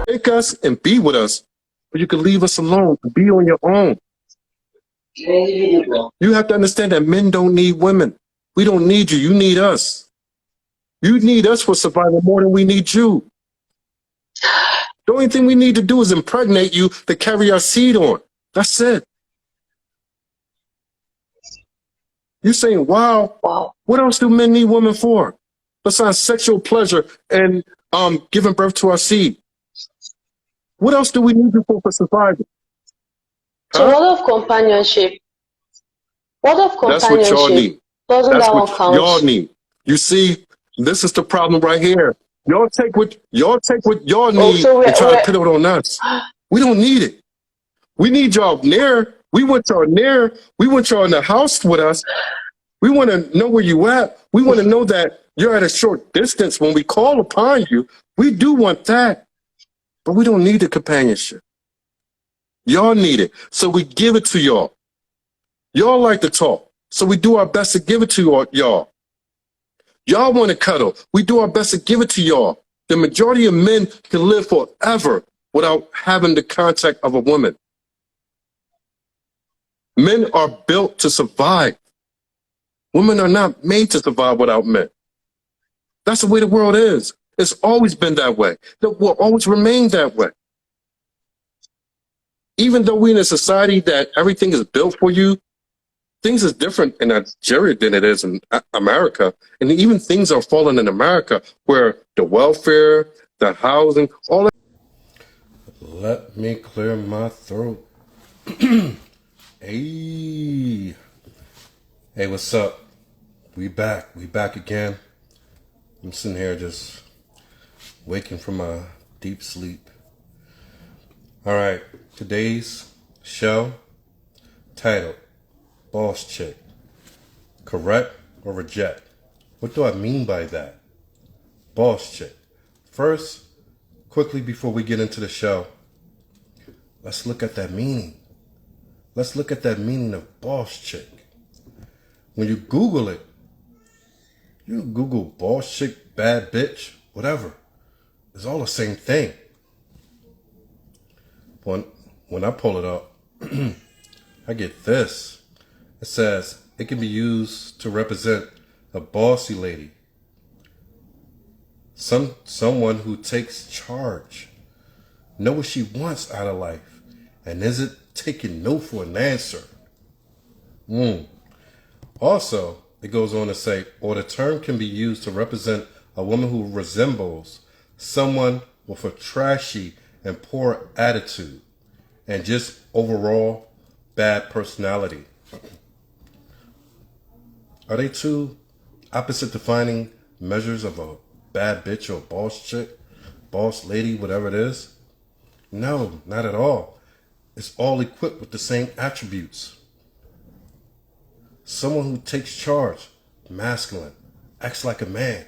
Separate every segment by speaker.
Speaker 1: Take us and be with us, or you can leave us alone and be on your own. You have to understand that men don't need women. We don't need you. You need us. You need us for survival more than we need you. The only thing we need to do is impregnate you to carry our seed on. That's it. You're saying, wow, what else do men need women for? Besides sexual pleasure and giving birth to our seed. What else do we need you for survival?
Speaker 2: So what of companionship? What of companionship?
Speaker 1: That's what y'all need.
Speaker 2: Doesn't
Speaker 1: That's
Speaker 2: that one
Speaker 1: what
Speaker 2: count?
Speaker 1: y'all need. You see, this is the problem right here. Y'all take what y'all need
Speaker 2: so
Speaker 1: and try to put it on us. We don't need it. We need y'all near. We want y'all near. We want y'all in the house with us. We want to know where you at. We want to know that you're at a short distance when we call upon you. We do want that. But we don't need the companionship. Y'all need it. So we give it to y'all. Y'all like to talk. So we do our best to give it to y'all. Y'all want to cuddle. We do our best to give it to y'all. The majority of men can live forever without having the contact of a woman. Men are built to survive. Women are not made to survive without men. That's the way the world is. It's always been that way. It will always remain that way. Even though we're in a society that everything is built for you, things is different in Nigeria than it is in America. And even things are falling in America where the welfare, the housing, all that. Let me clear my throat. Hey. Hey, what's up? We back. We back again. I'm sitting here just waking from a deep sleep. All right. Today's show titled Boss Chick. Correct or reject? What do I mean by that? Boss chick. First, quickly before we get into the show, let's look at that meaning. Let's look at that meaning of boss chick. When you Google it, you Google boss chick, bad bitch, whatever. It's all the same thing. When I pull it up, I get this. It says it can be used to represent a bossy lady. Someone who takes charge, know what she wants out of life, and isn't taking no for an answer. Also, it goes on to say, or the term can be used to represent a woman who resembles someone with a trashy and poor attitude and just overall bad personality. Are they two opposite defining measures of a bad bitch or boss chick, boss lady, whatever it is? No, not at all. It's all equipped with the same attributes. Someone who takes charge, masculine, acts like a man,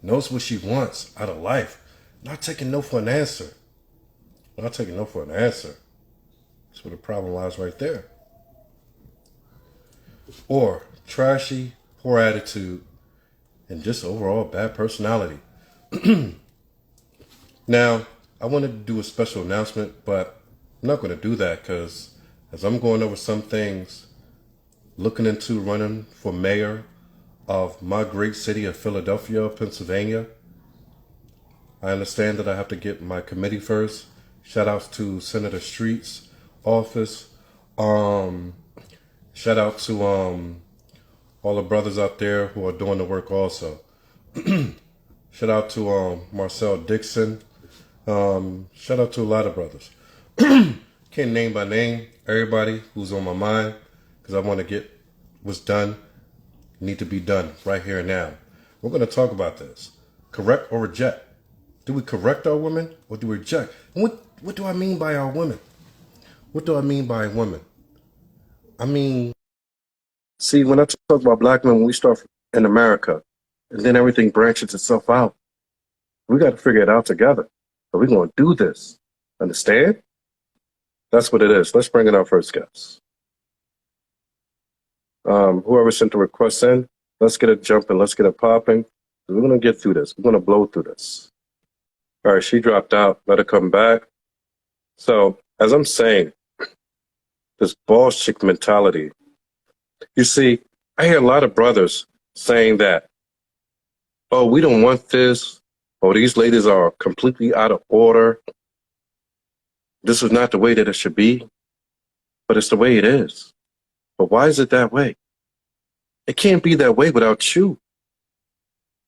Speaker 1: knows what she wants out of life, not taking no for an answer. Not taking no for an answer. That's where the problem lies right there. Or trashy, poor attitude, and just overall bad personality. Now, I wanted to do a special announcement, but I'm not going to do that because as I'm going over some things, looking into running for mayor of my great city of Philadelphia, Pennsylvania, I understand that I have to get my committee first. Shout outs to Senator Street's office. Shout out to all the brothers out there who are doing the work also. Shout out to Marcel Dixon. Shout out to a lot of brothers. Can't name by name everybody who's on my mind because I want to get what's done, need to be done right here and now. We're going to talk about this. Correct or reject? Do we correct our women or do we reject? And what do I mean by our women? What do I mean by women? I mean, see, when I talk about black men, we start in America and then everything branches itself out. We got to figure it out together. But we're going to do this. Understand? That's what it is. Let's bring in our first guest. Whoever sent the request in, let's get it jumping. Let's get it popping. We're going to get through this. We're going to blow through this. All right, she dropped out. Let her come back. So, as I'm saying, this boss chick mentality. You see, I hear a lot of brothers saying that, oh, we don't want this. Oh, these ladies are completely out of order. This is not the way that it should be, but it's the way it is. But why is it that way? It can't be that way without you.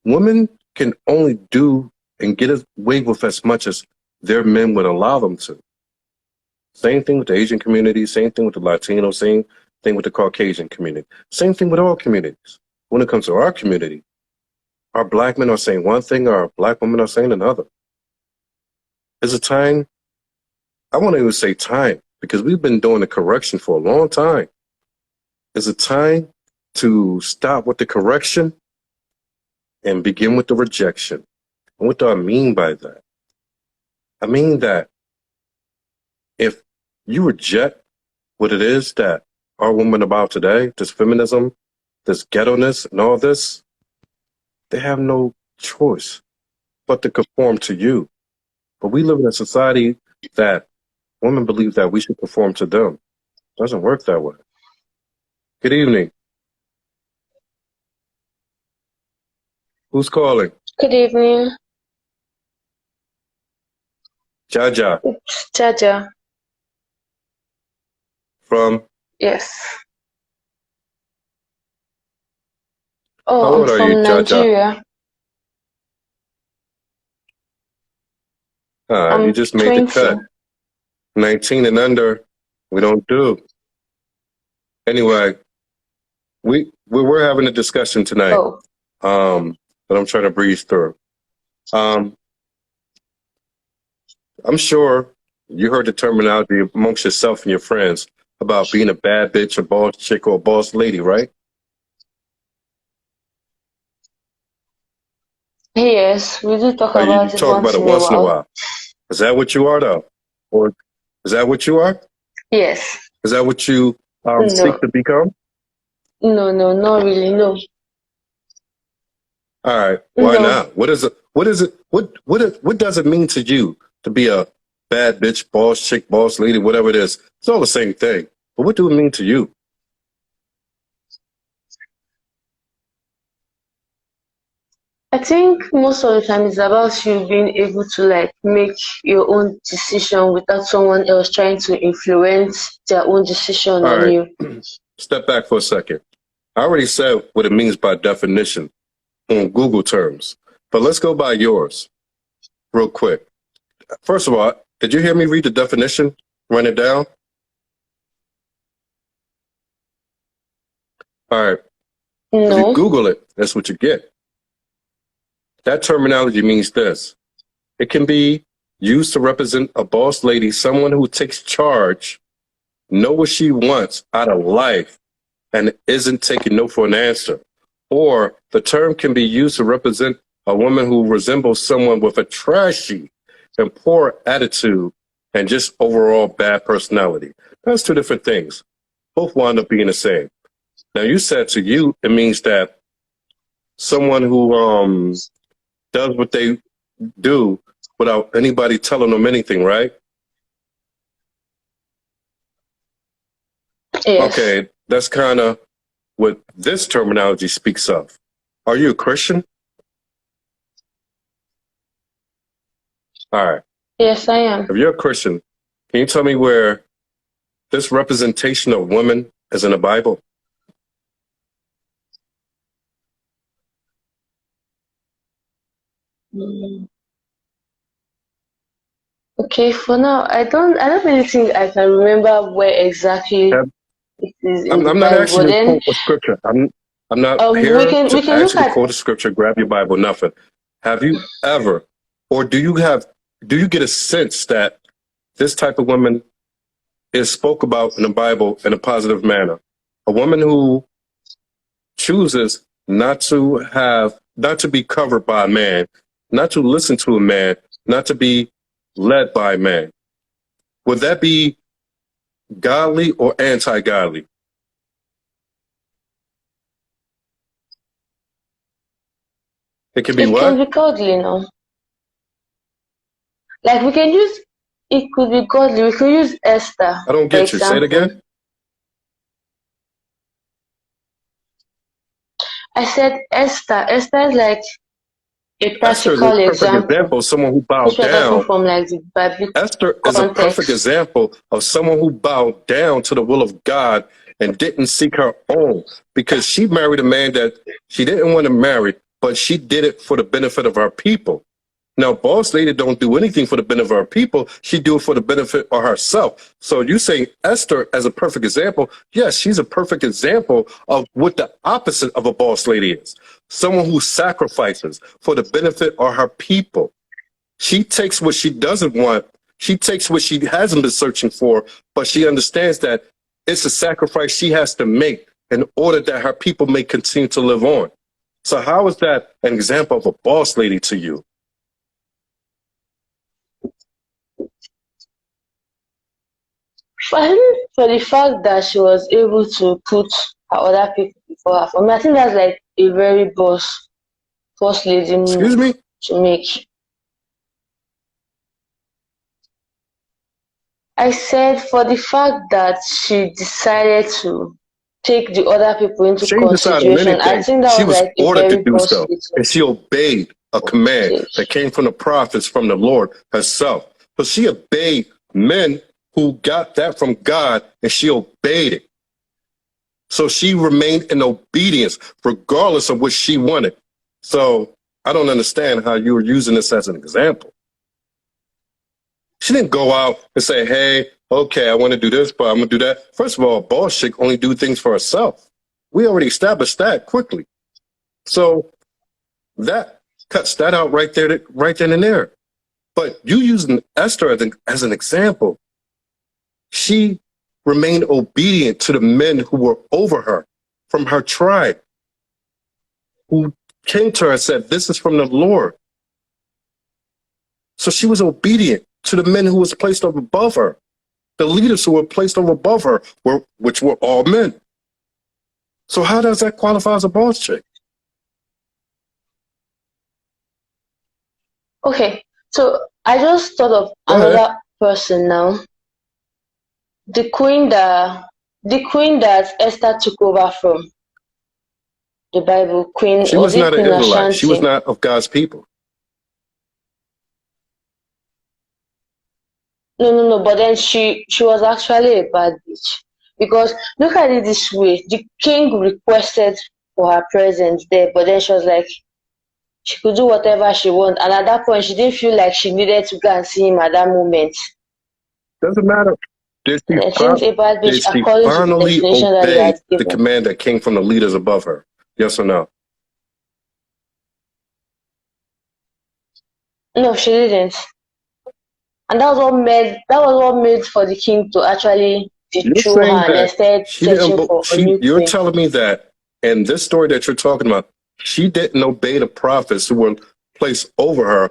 Speaker 1: Women can only do and get away with as much as their men would allow them to. Same thing with the Asian community, same thing with the Latino, same thing with the Caucasian community, same thing with all communities. When it comes to our community, our black men are saying one thing, our black women are saying another. There's a time, I won't even say time, because we've been doing the correction for a long time. There's a time to stop with the correction and begin with the rejection. And what do I mean by that? I mean that if you reject what it is that our women about today, this feminism, this ghetto-ness and all this, they have no choice but to conform to you. But we live in a society that women believe that we should conform to them. It doesn't work that way. Good evening. Who's calling?
Speaker 2: Good evening.
Speaker 1: Jaja.
Speaker 2: It's Jaja.
Speaker 1: From?
Speaker 2: Yes.
Speaker 1: How
Speaker 2: Oh,
Speaker 1: old
Speaker 2: I'm
Speaker 1: are
Speaker 2: from
Speaker 1: you, Jaja?
Speaker 2: Nigeria.
Speaker 1: You
Speaker 2: I'm
Speaker 1: just made the
Speaker 2: 20.
Speaker 1: cut. 19 and under, we don't do. Anyway, we're having a discussion tonight.
Speaker 2: Oh,
Speaker 1: That I'm trying to breeze through. I'm sure you heard the terminology amongst yourself and your friends about being a bad bitch, a boss chick, or a boss lady, right?
Speaker 2: yes, we do talk
Speaker 1: Or you
Speaker 2: about it
Speaker 1: talk about
Speaker 2: once
Speaker 1: it
Speaker 2: in a
Speaker 1: once in a
Speaker 2: while.
Speaker 1: while. Is that what you are, though? Or is that what you are?
Speaker 2: Yes.
Speaker 1: Is that what you seek
Speaker 2: No,
Speaker 1: to become?
Speaker 2: no, not really. No,
Speaker 1: All right. Why
Speaker 2: no.
Speaker 1: not? What is it? What does it mean to you to be a bad bitch, boss chick, boss lady, whatever it is? It's all the same thing. But what do it mean to you?
Speaker 2: I think most of the time it's about you being able to like make your own decision without someone else trying to influence their own decision
Speaker 1: All
Speaker 2: on
Speaker 1: right.
Speaker 2: you.
Speaker 1: Step back for a second. I already said what it means by definition on Google terms, but let's go by yours real quick. First of all, did you hear me read the definition? Run it down. All right. If you
Speaker 2: No.
Speaker 1: Google it, that's what you get. That terminology means this. It can be used to represent a boss lady, someone who takes charge, know what she wants out of life, and isn't taking no for an answer. Or the term can be used to represent a woman who resembles someone with a trashy and poor attitude and just overall bad personality. That's two different things. Both wind up being the same. Now, you said to you, it means that someone who does what they do without anybody telling them anything, right?
Speaker 2: Yes.
Speaker 1: Okay, that's kind of what this terminology speaks of. Are you a Christian? All right.
Speaker 2: Yes, I am.
Speaker 1: If you're a Christian, can you tell me where this representation of women is in the Bible?
Speaker 2: Mm. Okay, for now, I don't really think I can remember where exactly
Speaker 1: Have,
Speaker 2: it is in
Speaker 1: I'm,
Speaker 2: the
Speaker 1: I'm not
Speaker 2: Bible.
Speaker 1: asking you to
Speaker 2: Then
Speaker 1: quote a scripture. I'm not
Speaker 2: we
Speaker 1: here
Speaker 2: can we
Speaker 1: to
Speaker 2: can
Speaker 1: ask
Speaker 2: look
Speaker 1: you to
Speaker 2: at
Speaker 1: quote a scripture, grab your Bible, nothing. Have you ever, or do you get a sense that this type of woman is spoke about in the Bible in a positive manner? A woman who chooses not to be covered by a man, not to listen to a man, not to be led by a man. Would that be godly or anti-godly? It can be
Speaker 2: It
Speaker 1: what?
Speaker 2: can be godly, no? Like we can use, it could be godly. We could use Esther,
Speaker 1: I don't
Speaker 2: for
Speaker 1: get you. Say it
Speaker 2: example.
Speaker 1: again.
Speaker 2: I said Esther. Esther is like a
Speaker 1: Esther is a
Speaker 2: practical
Speaker 1: perfect
Speaker 2: example,
Speaker 1: example of someone who
Speaker 2: which
Speaker 1: bowed
Speaker 2: we're talking
Speaker 1: down.
Speaker 2: from like the Bible
Speaker 1: Esther is a perfect
Speaker 2: context.
Speaker 1: example of someone who bowed down to the will of God and didn't seek her own, because she married a man that she didn't want to marry, but she did it for the benefit of her people. Now, boss lady don't do anything for the benefit of her people. She do it for the benefit of herself. So you say Esther as a perfect example. Yes, she's a perfect example of what the opposite of a boss lady is. Someone who sacrifices for the benefit of her people. She takes what she doesn't want. She takes what she hasn't been searching for, but she understands that it's a sacrifice she has to make in order that her people may continue to live on. So how is that an example of a boss lady to you?
Speaker 2: I think for the fact that she was able to put her other people before her, for me, I think that's like a very boss lady
Speaker 1: Excuse
Speaker 2: move
Speaker 1: me?
Speaker 2: to make. I said for the fact that she decided to take the other people into
Speaker 1: She ain't decided on
Speaker 2: consideration, I
Speaker 1: anything.
Speaker 2: think that
Speaker 1: She
Speaker 2: was
Speaker 1: was
Speaker 2: like a
Speaker 1: ordered to
Speaker 2: very
Speaker 1: do
Speaker 2: boss
Speaker 1: so,
Speaker 2: lady
Speaker 1: and she obeyed a command
Speaker 2: take.
Speaker 1: that came from the prophets, from the Lord herself. So she obeyed men who got that from God, and she obeyed it. So she remained in obedience regardless of what she wanted. So I don't understand how you were using this as an example. She didn't go out and say, hey, okay, I want to do this, but I'm going to do that. First of all, a boss chick only do things for herself. We already established that quickly. So that cuts that out right there, right then and there. But you using Esther as an example, she remained obedient to the men who were over her from her tribe, who came to her and said, this is from the Lord. So she was obedient to the men who was placed up above her. The leaders who were placed over above her, which were all men. So how does that qualify as a boss chick?
Speaker 2: Okay, so I just thought of
Speaker 1: Go ahead.
Speaker 2: another person now. The queen that Esther took over from the Bible, Queen,
Speaker 1: She
Speaker 2: was
Speaker 1: was
Speaker 2: it
Speaker 1: not an
Speaker 2: Queen
Speaker 1: Israelite. She was
Speaker 2: Ashanti?
Speaker 1: not of God's people.
Speaker 2: No, but then she was actually a bad bitch. Because look at it this way, the king requested for her presence there, but then she was like, she could do whatever she want, and at that point she didn't feel like she needed to go and see him at that moment.
Speaker 1: Doesn't matter. Did she,
Speaker 2: And I think a bad bitch,
Speaker 1: did she
Speaker 2: according to the
Speaker 1: finally
Speaker 2: definition that he
Speaker 1: obey
Speaker 2: has
Speaker 1: the
Speaker 2: given.
Speaker 1: command that came from the leaders above her? Yes or no?
Speaker 2: No, she didn't. And that was what made for the king to actually
Speaker 1: You're
Speaker 2: dethrone
Speaker 1: saying
Speaker 2: her and
Speaker 1: that
Speaker 2: instead
Speaker 1: she didn't.
Speaker 2: searching for a new
Speaker 1: You're
Speaker 2: queen.
Speaker 1: telling me that in this story that you're talking about, she didn't obey the prophets who were placed over her,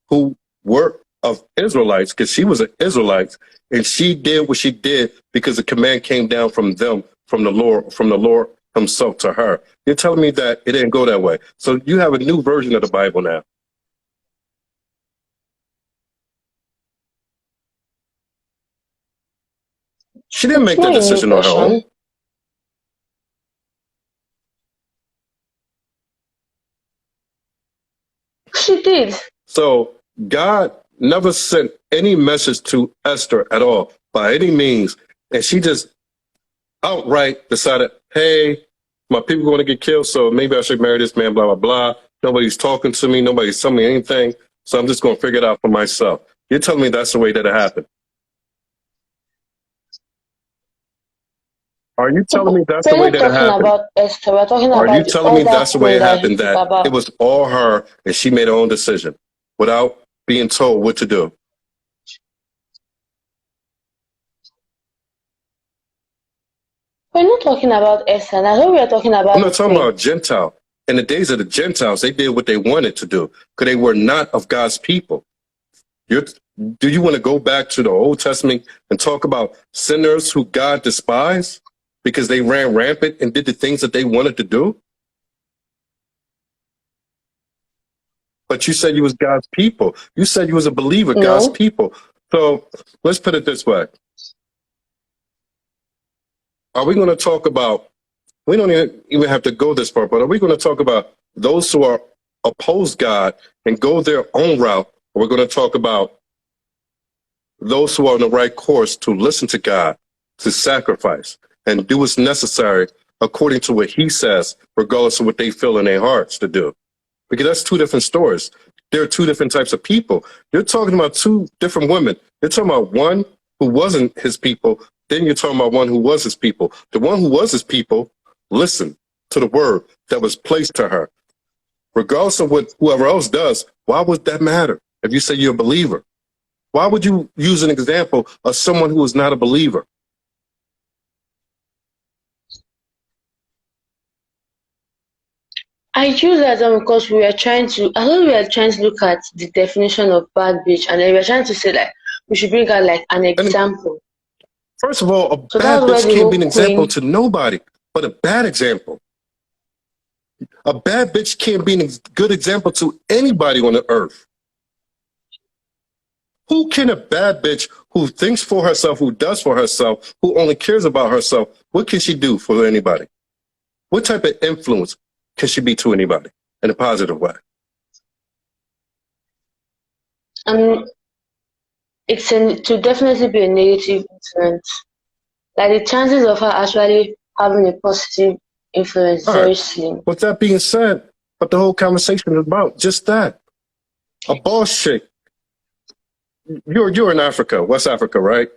Speaker 1: who were of Israelites, because she was an Israelite, and she did what she did because the command came down from them, from the Lord Himself to her. You're telling me that it didn't go that way. So you have a new version of the Bible now. She didn't
Speaker 2: It's
Speaker 1: make that
Speaker 2: not a new
Speaker 1: decision on her own.
Speaker 2: version. She did.
Speaker 1: So God never sent any message to Esther at all by any means. And she just outright decided, hey, my people are going to get killed, so maybe I should marry this man, blah, blah, blah. Nobody's talking to me. Nobody's telling me anything. So I'm just going to figure it out for myself. You're telling me that's the way that it happened. Are you telling me that's the
Speaker 2: We're
Speaker 1: way
Speaker 2: not
Speaker 1: that it
Speaker 2: talking
Speaker 1: happened?
Speaker 2: about Esther. We're talking
Speaker 1: Are you
Speaker 2: about the
Speaker 1: telling me
Speaker 2: other
Speaker 1: that's the way
Speaker 2: queen
Speaker 1: it
Speaker 2: that he
Speaker 1: happened,
Speaker 2: took
Speaker 1: that
Speaker 2: about.
Speaker 1: it was all her and she made her own decision without being told what to do?
Speaker 2: We're not talking about Esther. That's what we are talking
Speaker 1: I'm
Speaker 2: about
Speaker 1: not
Speaker 2: the
Speaker 1: talking
Speaker 2: queen.
Speaker 1: about Gentile. In the days of the Gentiles, they did what they wanted to do because they were not of God's people. Do you want to go back to the Old Testament and talk about sinners who God despised because they ran rampant and did the things that they wanted to do? But you said you was God's people. You said you was a believer, God's
Speaker 2: No.
Speaker 1: people. So let's put it this way. Are we going to talk about, we don't even have to go this far, but are we going to talk about those who are oppose God and go their own route? Or we're going to talk about those who are on the right course to listen to God, to sacrifice, and do what's necessary according to what he says, regardless of what they feel in their hearts to do. Because that's two different stories. There are two different types of people. You're talking about two different women. You're talking about one who wasn't his people. Then you're talking about one who was his people. The one who was his people listened to the word that was placed to her. Regardless of what whoever else does, why would that matter? If you say you're a believer, why would you use an example of someone who is not a believer?
Speaker 2: I use that because I thought we were trying to look at the definition of bad bitch, and then we were trying to say like we should bring out like an example.
Speaker 1: First of all, a
Speaker 2: So
Speaker 1: bad
Speaker 2: that's where
Speaker 1: bitch
Speaker 2: the
Speaker 1: can't
Speaker 2: whole
Speaker 1: be an example
Speaker 2: queen.
Speaker 1: to nobody, but a bad example. A bad bitch can't be a good example to anybody on the earth. Who can a bad bitch who thinks for herself, who does for herself, who only cares about herself, what can she do for anybody? What type of influence can she be to anybody in a positive way?
Speaker 2: To definitely be a negative influence. Like the chances of her actually having a positive influence is
Speaker 1: All
Speaker 2: very
Speaker 1: right.
Speaker 2: slim.
Speaker 1: With that being said, but the whole conversation is about just that. A boss chick. You're in Africa, West Africa, right?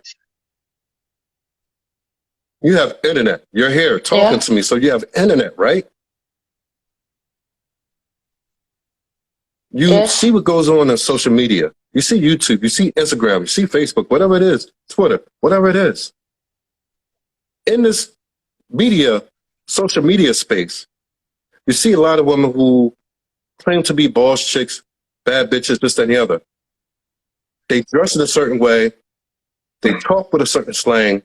Speaker 1: You have internet. You're here talking to me, so you have internet, right? You see what goes on social media. You see YouTube, you see Instagram, you see Facebook, whatever it is, Twitter, whatever it is. In this social media space, you see a lot of women who claim to be boss chicks, bad bitches, this, that, and the other. They dress in a certain way, they talk with a certain slang, and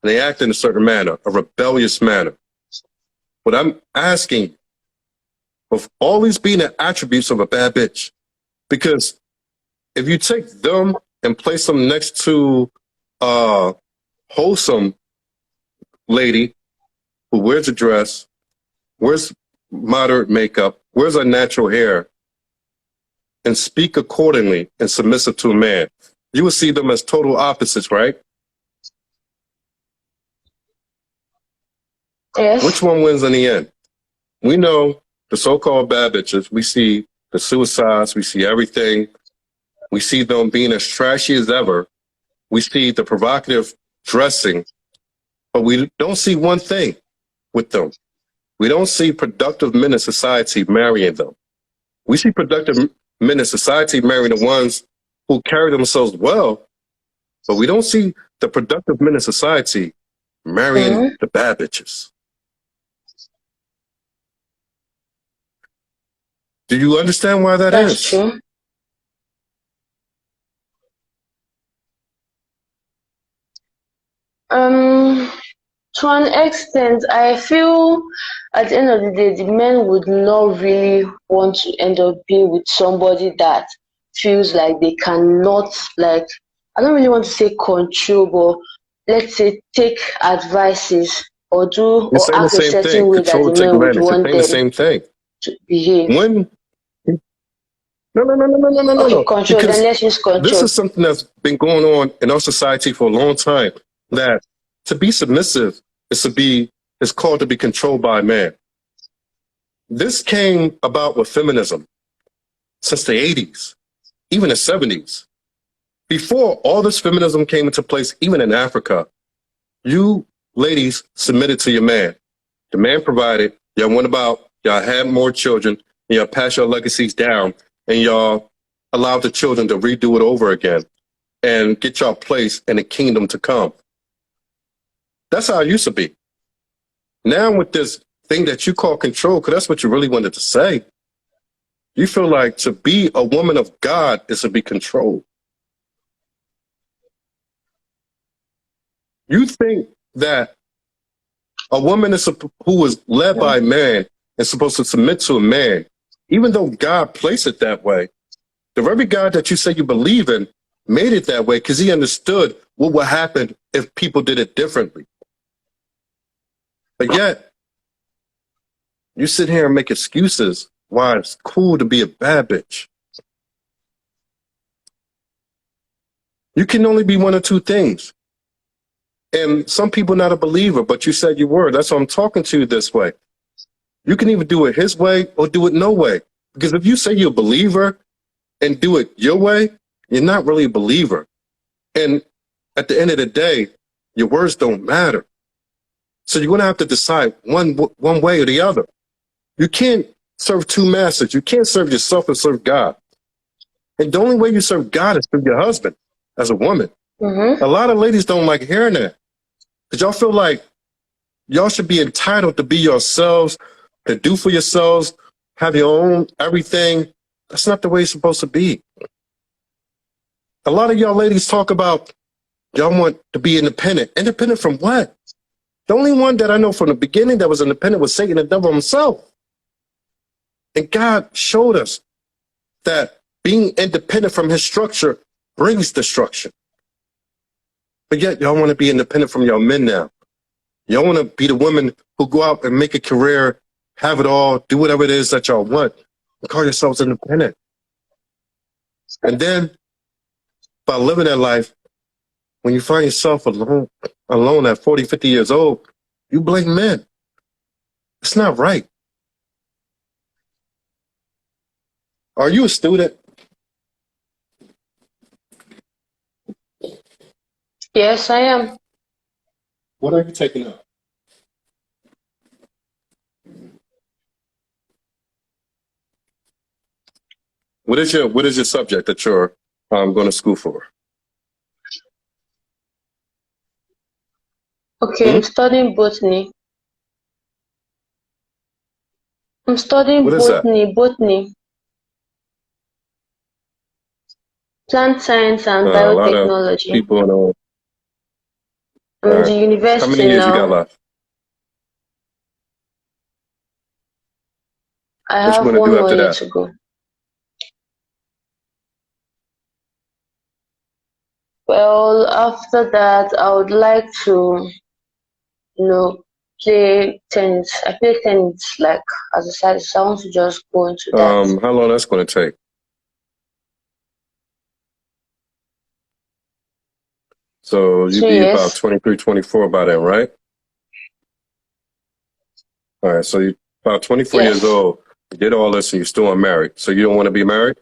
Speaker 1: they act in a certain manner, a rebellious manner. What I'm asking, of all these being the attributes of a bad bitch, because if you take them and place them next to a wholesome lady who wears a dress, wears moderate makeup, wears her natural hair, and speak accordingly and submissive to a man, you would see them as total opposites, right?
Speaker 2: Yes.
Speaker 1: Which one wins in the end? We know the so-called bad bitches. We see the suicides. We see everything. We see them being as trashy as ever. We see the provocative dressing, but we don't see one thing with them. We don't see productive men in society marrying them. We see productive men in society marrying the ones who carry themselves well, but we don't see the productive men in society marrying the bad bitches. Do you understand why that is?
Speaker 2: That's true. To an extent, I feel at the end of the day, the men would not really want to end up being with somebody that feels like they cannot, like, I don't really want to say control, but let's say take advices or do
Speaker 1: You're
Speaker 2: or
Speaker 1: saying the
Speaker 2: act a
Speaker 1: same
Speaker 2: certain
Speaker 1: thing.
Speaker 2: way that
Speaker 1: Control,
Speaker 2: the
Speaker 1: take
Speaker 2: men would
Speaker 1: advantage. You're
Speaker 2: want
Speaker 1: saying the
Speaker 2: them
Speaker 1: same thing.
Speaker 2: to behave.
Speaker 1: When no,
Speaker 2: Okay, control.
Speaker 1: because
Speaker 2: Then let's use
Speaker 1: this
Speaker 2: control.
Speaker 1: is something that's been going on in our society for a long time. That to be submissive is called to be controlled by a man. This came about with feminism since the 80s, even the 70s. Before all this feminism came into place, even in Africa, you ladies submitted to your man. The man provided. Y'all went about. Y'all had more children. And y'all passed your legacies down, and y'all allowed the children to redo it over again and get y'all place in the kingdom to come. That's how it used to be. Now with this thing that you call control, because that's what you really wanted to say, you feel like to be a woman of God is to be controlled. You think that a woman who is led by a man is supposed to submit to a man, even though God placed it that way, The very God that you say you believe in made it that way because he understood what would happen if people did it differently. But yet, you sit here and make excuses why it's cool to be a bad bitch. You can only be one of two things. And some people not a believer, but you said you were. That's why I'm talking to you this way. You can either do it his way or do it no way. Because if you say you're a believer and do it your way, you're not really a believer. And at the end of the day, your words don't matter. So you're going to have to decide one way or the other. You can't serve two masters. You can't serve yourself and serve God. And the only way you serve God is through your husband as a woman.
Speaker 2: Mm-hmm.
Speaker 1: A lot of ladies don't like hearing that. Because y'all feel like y'all should be entitled to be yourselves, to do for yourselves, have your own everything. That's not the way it's supposed to be. A lot of y'all ladies talk about y'all want to be independent. Independent from what? The only one that I know from the beginning that was independent was Satan, the devil himself. And God showed us that being independent from his structure brings destruction. But yet y'all want to be independent from y'all men now. Y'all want to be the women who go out and make a career, have it all, do whatever it is that y'all want, and call yourselves independent. And then, by living that life, when you find yourself alone at 40, 50 years old, you blame men. It's not right. Are you a student?
Speaker 2: Yes, I am.
Speaker 1: What are you taking up? What is your subject that you're going to school for?
Speaker 2: Okay, I'm studying botany. I'm studying
Speaker 1: What is that?
Speaker 2: botany, plant science and
Speaker 1: A lot of
Speaker 2: biotechnology.
Speaker 1: people know.
Speaker 2: I'm in
Speaker 1: All
Speaker 2: the
Speaker 1: right.
Speaker 2: university
Speaker 1: How many years you got
Speaker 2: now.
Speaker 1: left?
Speaker 2: I
Speaker 1: What you
Speaker 2: have
Speaker 1: want to
Speaker 2: one
Speaker 1: do
Speaker 2: more
Speaker 1: after
Speaker 2: year
Speaker 1: that?
Speaker 2: to go. Well, after that, I would like to, play tennis. I play tennis like as a side, so I want to just go into that.
Speaker 1: How long that's going to take? So you'd
Speaker 2: 2
Speaker 1: be about
Speaker 2: years.
Speaker 1: 23, 24 by then, right? All right. So you're about 24 years
Speaker 2: Yes.
Speaker 1: old. You did all this and you're still unmarried. So you don't want to be married?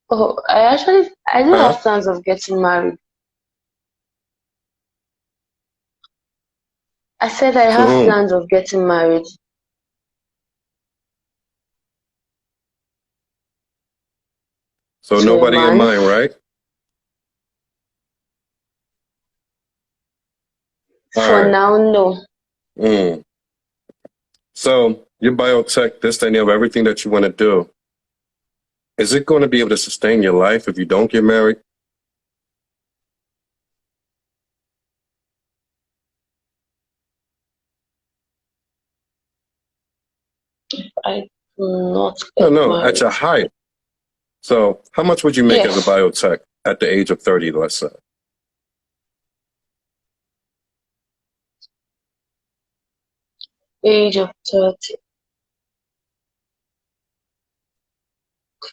Speaker 2: Oh, I do
Speaker 1: Huh?
Speaker 2: have plans of getting married. I said I
Speaker 1: To
Speaker 2: have
Speaker 1: whom?
Speaker 2: plans of getting married.
Speaker 1: So
Speaker 2: To a
Speaker 1: nobody in
Speaker 2: man.
Speaker 1: mind, right? All
Speaker 2: For
Speaker 1: right.
Speaker 2: now, no.
Speaker 1: Mm. So your biotech, this thing, you have everything that you want to do. Is it going to be able to sustain your life if you don't get married?
Speaker 2: I do not
Speaker 1: No,
Speaker 2: get
Speaker 1: no, at
Speaker 2: married.
Speaker 1: your height. So how much would you make as a
Speaker 2: Yes,
Speaker 1: biotech at the age of 30, let's say?
Speaker 2: age of 30.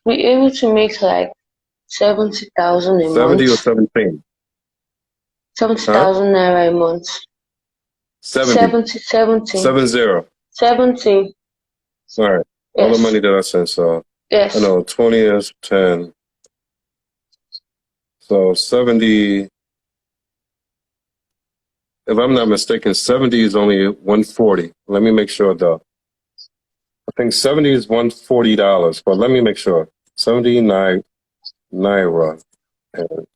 Speaker 2: Be able to make like 70,000 a
Speaker 1: 70 or
Speaker 2: month.
Speaker 1: 17?
Speaker 2: Seventy
Speaker 1: Huh?
Speaker 2: thousand naira a month.
Speaker 1: 70.
Speaker 2: 70.
Speaker 1: 70.
Speaker 2: 70.
Speaker 1: All right. All the
Speaker 2: Yes.
Speaker 1: money that I sent. So I
Speaker 2: Yes.
Speaker 1: know 20 is 10. So 70, if I'm not mistaken, 70 is only 140. Let me make sure though. I think 70 is $140, but let me make sure. 79 naira. And-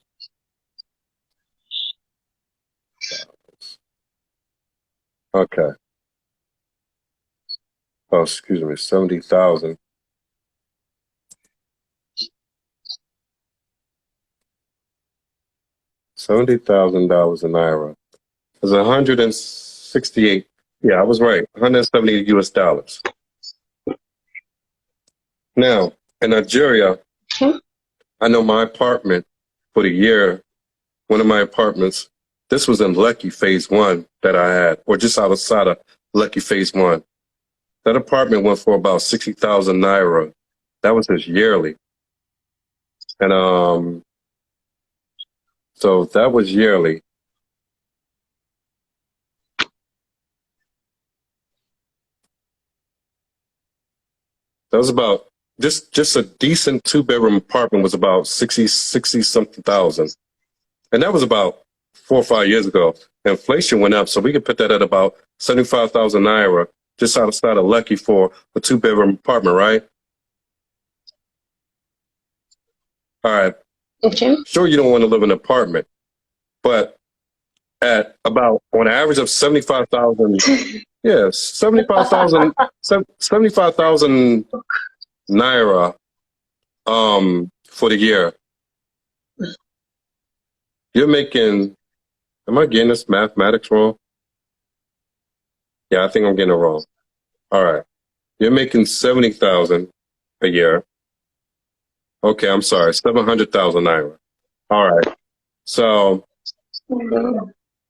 Speaker 1: Okay. Oh, excuse me. 70,000. $70,000 in naira is 168. Yeah, I was right. 170 US dollars. Now, in Nigeria,
Speaker 2: Hmm?
Speaker 1: I know my apartment for the year, one of my apartments, this was in Lucky Phase 1 that I had, or just outside of Lucky Phase 1. That apartment went for about 60,000 naira. That was his yearly. And so that was yearly. That was about just a decent 2-bedroom apartment was about 60 something thousand. And that was about 4 or 5 years ago. Inflation went up, so we could put that at about 75,000 naira just outside of Lucky for a 2-bedroom apartment, right? All right.
Speaker 2: Okay.
Speaker 1: Sure, you don't want to live in an apartment, but at about on average of 75,000, yeah, 75,000 naira for the year. You're making, am I getting this mathematics wrong? Yeah, I think I'm getting it wrong. All right. You're making 70,000 a year. Okay, I'm sorry, 700,000 naira. All right. So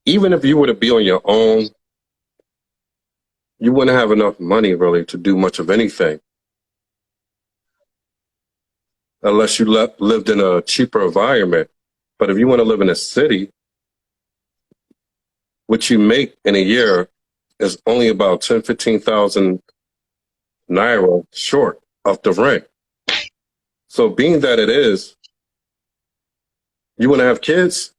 Speaker 1: even if you were to be on your own, you wouldn't have enough money really to do much of anything unless you lived in a cheaper environment. But if you want to live in a city, what you make in a year is only about 10, 15,000 naira short of the rent. So being that it is, you want to have kids?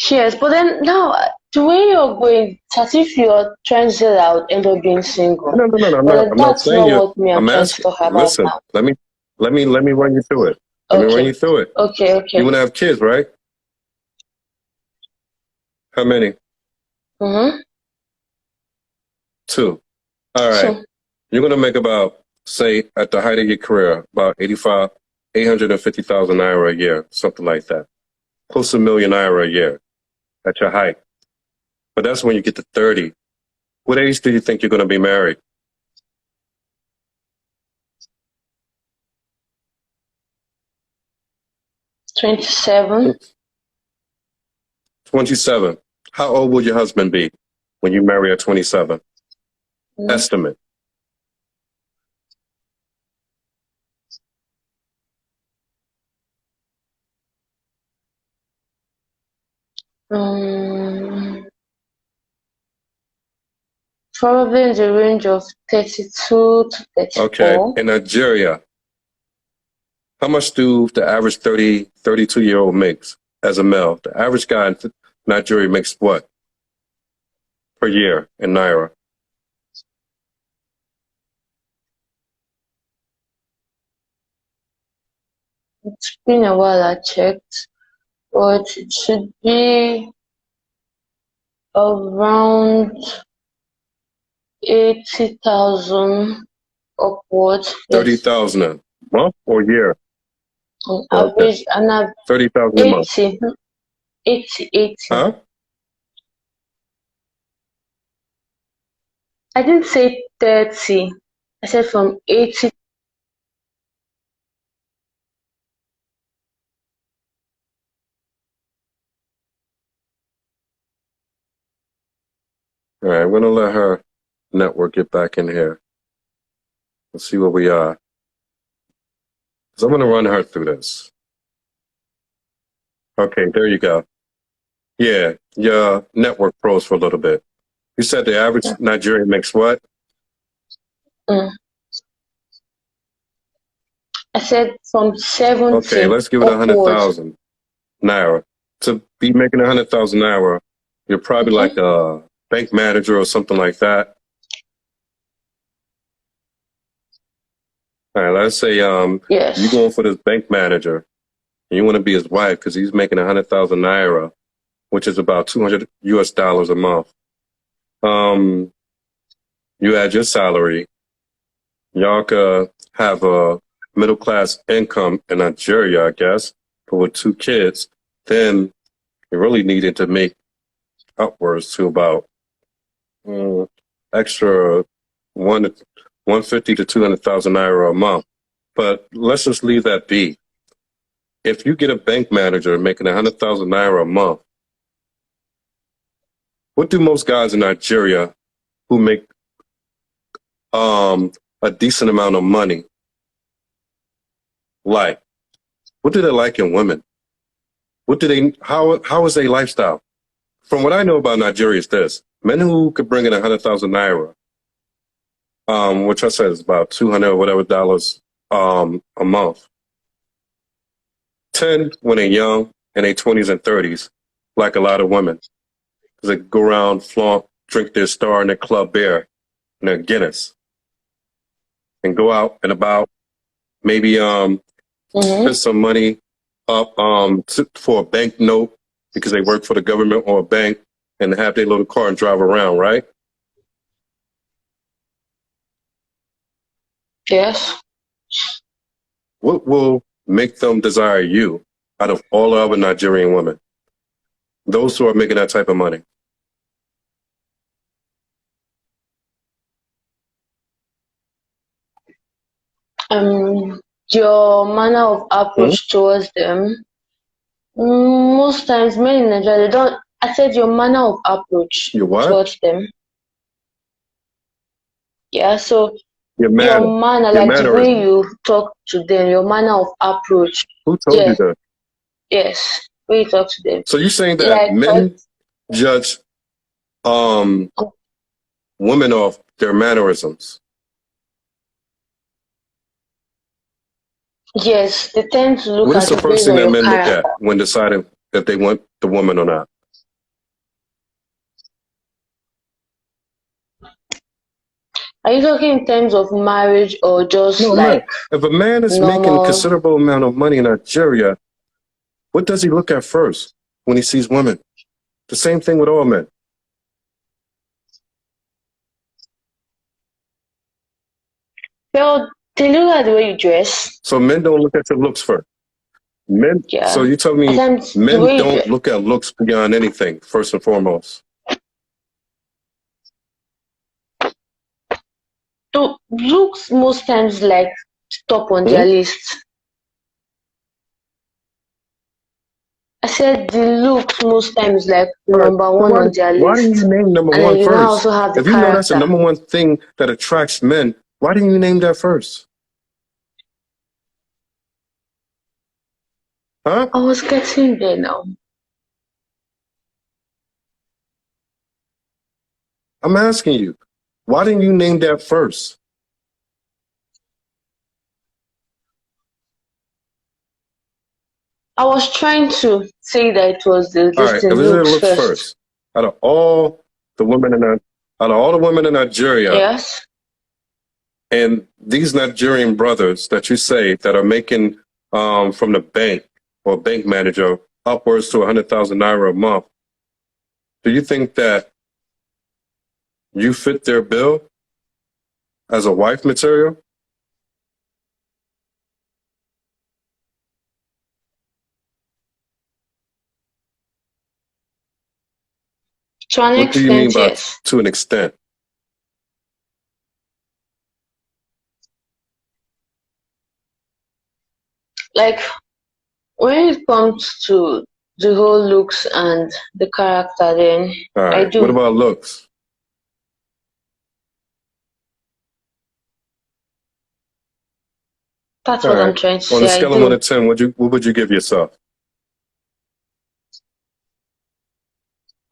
Speaker 2: Yes, but then now the way you're going, it's as if you're trying to say that I would end up being single.
Speaker 1: No.
Speaker 2: But then
Speaker 1: I'm not
Speaker 2: that's
Speaker 1: saying
Speaker 2: not
Speaker 1: you.
Speaker 2: what me I'm
Speaker 1: I'm
Speaker 2: trying to
Speaker 1: asking.
Speaker 2: talk about
Speaker 1: Listen,
Speaker 2: now.
Speaker 1: let me run you through it. Let me run
Speaker 2: Okay.
Speaker 1: you through it.
Speaker 2: Okay,
Speaker 1: You
Speaker 2: okay.
Speaker 1: want to have kids, right? How many?
Speaker 2: Mm-hmm.
Speaker 1: 2. All right.
Speaker 2: So
Speaker 1: You're going to make about, say, at the height of your career, about 850,000 naira a year, something like that. Close to $1 million naira a year at your height. But that's when you get to 30. What age do you think you're going to be married?
Speaker 2: 27.
Speaker 1: 27. How old will your husband be when you marry at 27? Estimate.
Speaker 2: Probably in the range of 32 to 34.
Speaker 1: Okay. In Nigeria, how much do the average 32-year-old makes as a male? The average guy in Nigeria makes what per year in naira?
Speaker 2: It's been a while I checked, but it should be around 80,000 upwards.
Speaker 1: 30,000 a month or year?
Speaker 2: On
Speaker 1: Okay.
Speaker 2: average, and
Speaker 1: 30,000 a month.
Speaker 2: 80.
Speaker 1: Huh?
Speaker 2: I didn't say 30. I said from 80.
Speaker 1: All right. I'm going to let her network get back in here. Let's see where we are. So I'm going to run her through this. Okay. There you go. Yeah. Your network froze for a little bit. You said the average Nigerian makes what?
Speaker 2: I said from 70
Speaker 1: Okay, let's give it
Speaker 2: upwards.
Speaker 1: 100,000 naira. To be making 100,000 naira, you're probably like a bank manager or something like that. All right, let's say
Speaker 2: Yes.
Speaker 1: you're going for this bank manager and you want to be his wife because he's making 100,000 naira, which is about $200 a month. You add your salary, y'all could have a middle class income in Nigeria, I guess, but with 2 kids, then you really needed to make upwards to about extra 150 to 200,000 naira a month. But let's just leave that be. If you get a bank manager making 100,000 naira a month, what do most guys in Nigeria who make a decent amount of money like? What do they like in women? What do they? How is their lifestyle? From what I know about Nigeria is this: men who could bring in 100,000 naira, which I said is about 200 or whatever dollars a month, tend when they're young in their 20s and 30s, like a lot of women, because they go around, flaunt, drink their Star and their Club Beer and their Guinness, and go out and about, maybe spend some money up for a bank note because they work for the government or a bank, and have their little car and drive around, right?
Speaker 2: Yes.
Speaker 1: What will make them desire you out of all other Nigerian women? Those who are making that type of money.
Speaker 2: Your manner of approach towards them. Most times, men in Nigeria, they don't. I said your manner of approach
Speaker 1: Your what?
Speaker 2: towards them. Yeah, so
Speaker 1: Your
Speaker 2: your
Speaker 1: manner.
Speaker 2: manner,
Speaker 1: Your
Speaker 2: like the way
Speaker 1: mannerism.
Speaker 2: you talk to them, your manner of approach.
Speaker 1: Who told you
Speaker 2: Yes,
Speaker 1: that?
Speaker 2: yes, way you talk to them.
Speaker 1: So you're saying that
Speaker 2: Like,
Speaker 1: men judge women off their mannerisms?
Speaker 2: yes, they tend to look
Speaker 1: What is
Speaker 2: at
Speaker 1: the
Speaker 2: you
Speaker 1: first
Speaker 2: based
Speaker 1: thing
Speaker 2: on
Speaker 1: that
Speaker 2: your
Speaker 1: men look
Speaker 2: character.
Speaker 1: at when deciding if they want the woman or not?
Speaker 2: Are you talking in terms of marriage or just
Speaker 1: No, man.
Speaker 2: like
Speaker 1: If a man is making a
Speaker 2: normal?
Speaker 1: considerable amount of money in Nigeria, what does he look at first when he sees women? The same thing with all men.
Speaker 2: Well, they look at the way you dress.
Speaker 1: So men don't look at your looks first. Men. So
Speaker 2: Yeah.
Speaker 1: you tell
Speaker 2: At
Speaker 1: me
Speaker 2: times, the
Speaker 1: men
Speaker 2: way you
Speaker 1: don't
Speaker 2: dress.
Speaker 1: look at looks beyond anything, first and foremost.
Speaker 2: So looks most times like top on their list. I said the looks most times like
Speaker 1: All right.
Speaker 2: number
Speaker 1: So
Speaker 2: one on their
Speaker 1: why didn't
Speaker 2: list.
Speaker 1: you name number
Speaker 2: And
Speaker 1: one
Speaker 2: then you now
Speaker 1: first?
Speaker 2: also have the
Speaker 1: If you know that's the
Speaker 2: character.
Speaker 1: number one thing that attracts men, why didn't you name that first? Huh?
Speaker 2: I was getting there now.
Speaker 1: I'm asking you. Why didn't you name that first?
Speaker 2: I was trying to say that it was
Speaker 1: All right.
Speaker 2: this
Speaker 1: If
Speaker 2: thing
Speaker 1: it
Speaker 2: looks
Speaker 1: looks
Speaker 2: first.
Speaker 1: first, out of all the women in out of all the women in Nigeria,
Speaker 2: Yes.
Speaker 1: and these Nigerian brothers that you say that are making from the bank or bank manager upwards to 100,000 naira a month, do you think that you fit their bill as a wife material?
Speaker 2: To an
Speaker 1: What do you mean
Speaker 2: extent,
Speaker 1: by
Speaker 2: yes.
Speaker 1: to an extent?
Speaker 2: Like when it comes to the whole looks and the character, then
Speaker 1: All
Speaker 2: I
Speaker 1: right. What
Speaker 2: do.
Speaker 1: about looks?
Speaker 2: That's
Speaker 1: All
Speaker 2: what I'm
Speaker 1: right.
Speaker 2: trying to
Speaker 1: On a
Speaker 2: say. I
Speaker 1: scale of 1 to
Speaker 2: do.
Speaker 1: 10, what would you give yourself?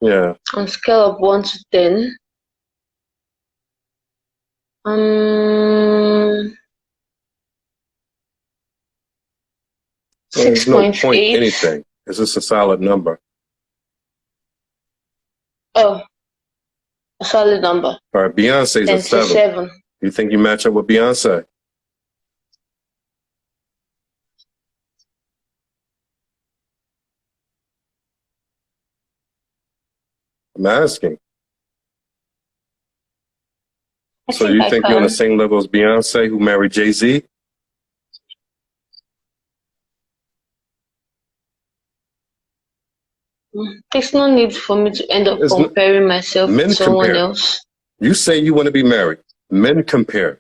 Speaker 1: Yeah.
Speaker 2: On scale of 1 to 10,
Speaker 1: There's no point
Speaker 2: 6.8.
Speaker 1: anything. It's just a solid number.
Speaker 2: Oh, a solid number.
Speaker 1: All right. Beyonce's a 7.
Speaker 2: 7.
Speaker 1: You think you match up with Beyonce? I'm asking.
Speaker 2: I
Speaker 1: So
Speaker 2: think
Speaker 1: you
Speaker 2: I
Speaker 1: think you're on the
Speaker 2: can.
Speaker 1: same level as Beyonce, who married Jay-Z?
Speaker 2: There's no need for me to end up
Speaker 1: There's no,
Speaker 2: comparing myself with
Speaker 1: men
Speaker 2: someone
Speaker 1: compare.
Speaker 2: else.
Speaker 1: You say you want to be married. Men compare.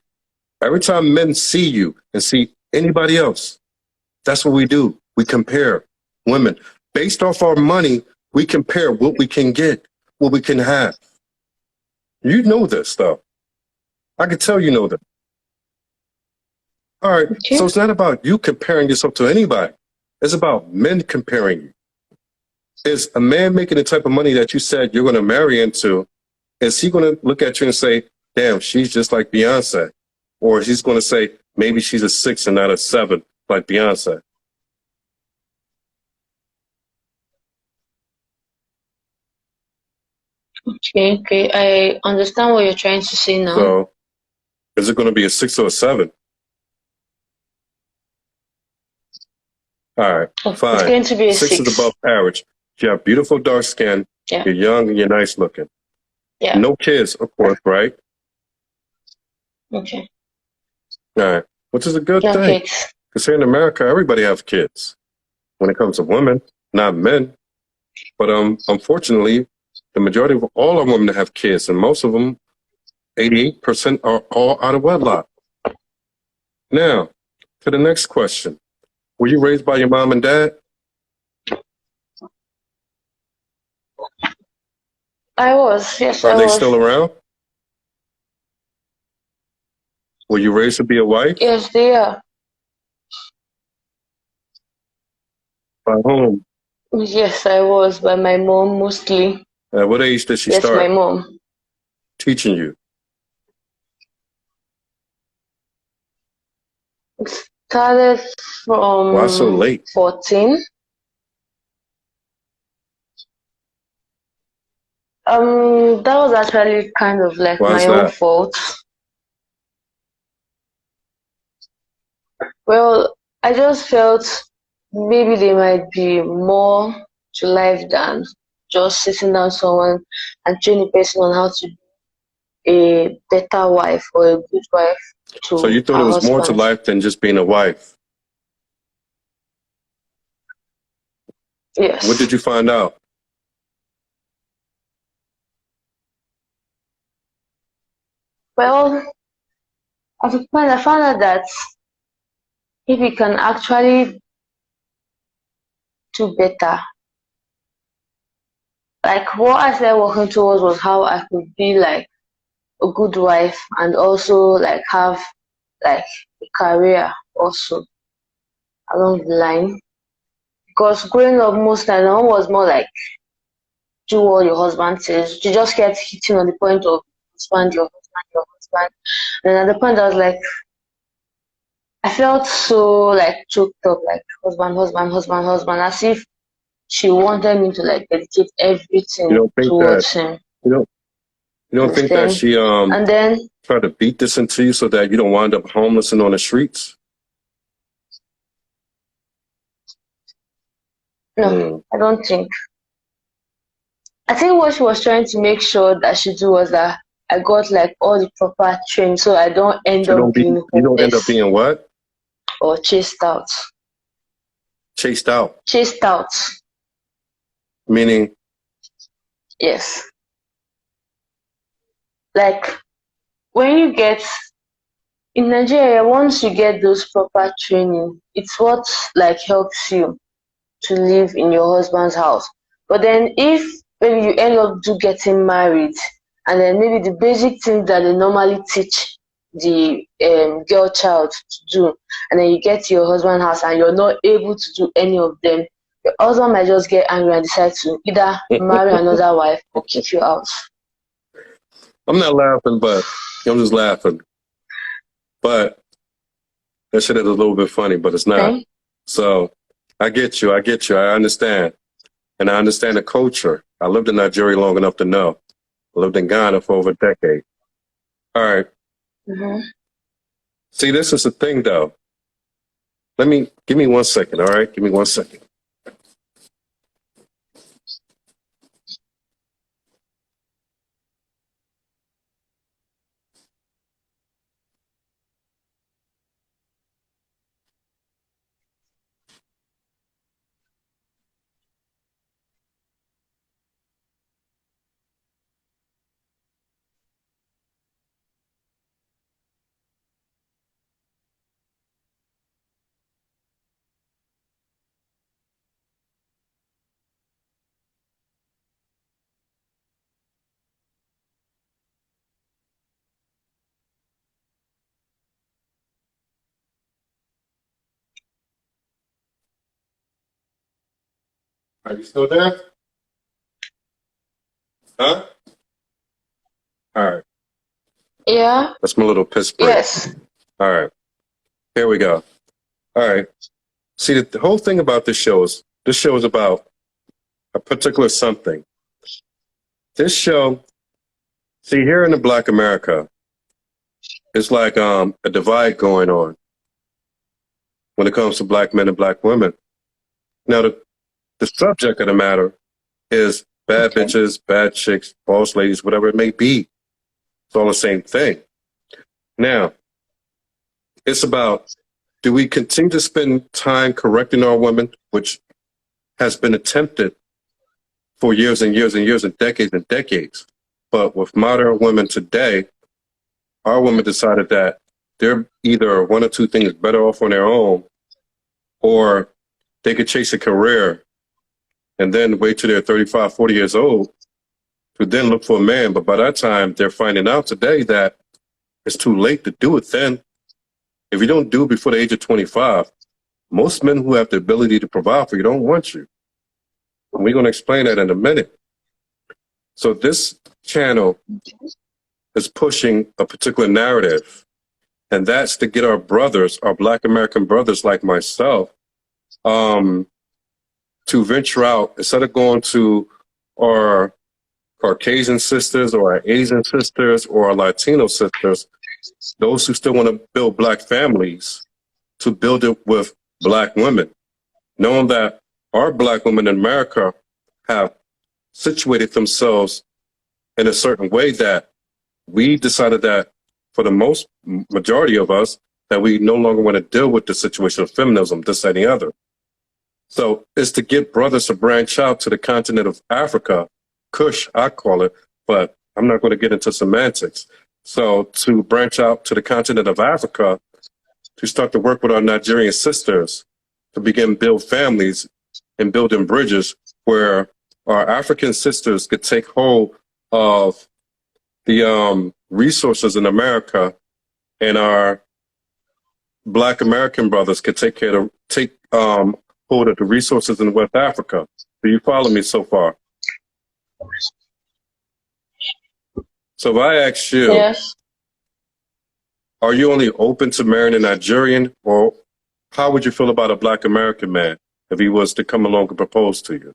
Speaker 1: Every time men see you and see anybody else, that's what we do. We compare women. Based off our money, we compare what we can get, what we can have. You know this stuff. I can tell you know that. All right.
Speaker 2: Okay.
Speaker 1: So it's not about you comparing yourself to anybody. It's about men comparing you. Is a man making the type of money that you said you're going to marry into? Is he going to look at you and say, damn, she's just like Beyonce? Or he's going to say, maybe she's a 6 and not a 7 like Beyonce?
Speaker 2: Okay. I understand what you're trying to say now.
Speaker 1: So is it going to be a 6 or a 7? All right, fine.
Speaker 2: It's going to be a
Speaker 1: 6 is above average. You have beautiful dark skin.
Speaker 2: Yeah.
Speaker 1: You're young and you're nice looking.
Speaker 2: Yeah.
Speaker 1: No kids, of course, right?
Speaker 2: Okay.
Speaker 1: All right, which is a good
Speaker 2: No
Speaker 1: thing.
Speaker 2: kids.
Speaker 1: Because here in America, everybody has kids. When it comes to women, not men. But unfortunately, the majority of all our women have kids, and most of them, 88%, are all out of wedlock. Now, to the next question. Were you raised by your mom and dad?
Speaker 2: I was. Yes,
Speaker 1: Are
Speaker 2: I
Speaker 1: they
Speaker 2: was.
Speaker 1: still around? Were you raised to be a wife?
Speaker 2: Yes, they are.
Speaker 1: By whom?
Speaker 2: Yes, I was by my mom mostly.
Speaker 1: At what age did she
Speaker 2: Yes,
Speaker 1: start
Speaker 2: my mom.
Speaker 1: teaching you?
Speaker 2: Started
Speaker 1: Why so
Speaker 2: from
Speaker 1: late?
Speaker 2: 14. That was actually kind of like
Speaker 1: Why is
Speaker 2: my own
Speaker 1: that?
Speaker 2: fault. Well, I just felt maybe there might be more to life than just sitting down someone and train a person on how to be a better wife or a good wife
Speaker 1: So
Speaker 2: to
Speaker 1: you thought
Speaker 2: her
Speaker 1: it was more to
Speaker 2: husband.
Speaker 1: life than just being a wife.
Speaker 2: Yes.
Speaker 1: What did you find out?
Speaker 2: Well, at the point I found out that if we can actually do better, like what I started working towards was how I could be like a good wife and also like have like a career also along the line. Because growing up most times, my mom was more like do what your husband says. She just kept hitting on the point of husband, your husband, your husband. And at the point I was like I felt so like choked up, like husband, husband, husband, husband, as if she wanted me to like dedicate
Speaker 1: You
Speaker 2: everything
Speaker 1: don't think that
Speaker 2: towards him.
Speaker 1: you don't you don't think that
Speaker 2: Understand?
Speaker 1: she
Speaker 2: And then
Speaker 1: tried to beat this into you so that you don't wind up homeless and on the streets?
Speaker 2: no, I don't think. I think what she was trying to make sure that she do was that I got like all the proper training so I don't end up being
Speaker 1: You don't end up
Speaker 2: homeless
Speaker 1: being what?
Speaker 2: or chased out.
Speaker 1: Chased out.
Speaker 2: Chased out.
Speaker 1: Meaning
Speaker 2: Yes. Like when you get in Nigeria, once you get those proper training, it's what like helps you to live in your husband's house. But then if maybe you end up do getting married and then maybe the basic things that they normally teach the girl child to do and then you get to your husband's house and you're not able to do any of them, your husband might just get angry and decide to either marry another wife or kick you out.
Speaker 1: I'm not laughing, but I'm just laughing. But that shit is a little bit funny, but it's not.
Speaker 2: Okay?
Speaker 1: So I get you. I get you. I understand. And I understand the culture. I lived in Nigeria long enough to know. I lived in Ghana for over a decade. All right.
Speaker 2: Mm-hmm.
Speaker 1: See, this is the thing, though. Give me 1 second. All right. Give me 1 second. Are you still there? Huh? All right.
Speaker 2: Yeah.
Speaker 1: That's my little piss break.
Speaker 2: Yes.
Speaker 1: All right. Here we go. All right. See, the whole thing about this show is about a particular something. This show, see, here in the Black America, it's like a divide going on when it comes to black men and black women. Now, the subject of the matter is bad
Speaker 2: Okay.
Speaker 1: bitches, bad chicks, boss ladies, whatever it may be. It's all the same thing. Now, it's about, do we continue to spend time correcting our women, which has been attempted for years and years and years and decades. But with modern women today, our women decided that they're either one or two things better off on their own, or they could chase a career and then wait till they're 35, 40 years old to then look for a man. But by that time, they're finding out today that it's too late to do it then. If you don't do it before the age of 25, most men who have the ability to provide for you don't want you. And we're going to explain that in a minute. So this channel is pushing a particular narrative, and that's to get our brothers, our Black American brothers like myself, to venture out instead of going to our Caucasian sisters or our Asian sisters or our Latino sisters, those who still want to build black families, to build it with black women, knowing that our black women in America have situated themselves in a certain way that we decided that for the most majority of us, that we no longer want to deal with the situation of feminism, this, that, and the other. So it's to get brothers to branch out to the continent of Africa, Kush, I call it, but I'm not going to get into semantics. So to branch out to the continent of Africa, to start to work with our Nigerian sisters, to begin build families and building bridges where our African sisters could take hold of the resources in America, and our Black American brothers could take hold of the resources in West Africa. Do you follow me so far? So if I ask you,
Speaker 2: Yes.
Speaker 1: are you only open to marrying a Nigerian, or how would you feel about a Black American man if he was to come along and propose to you?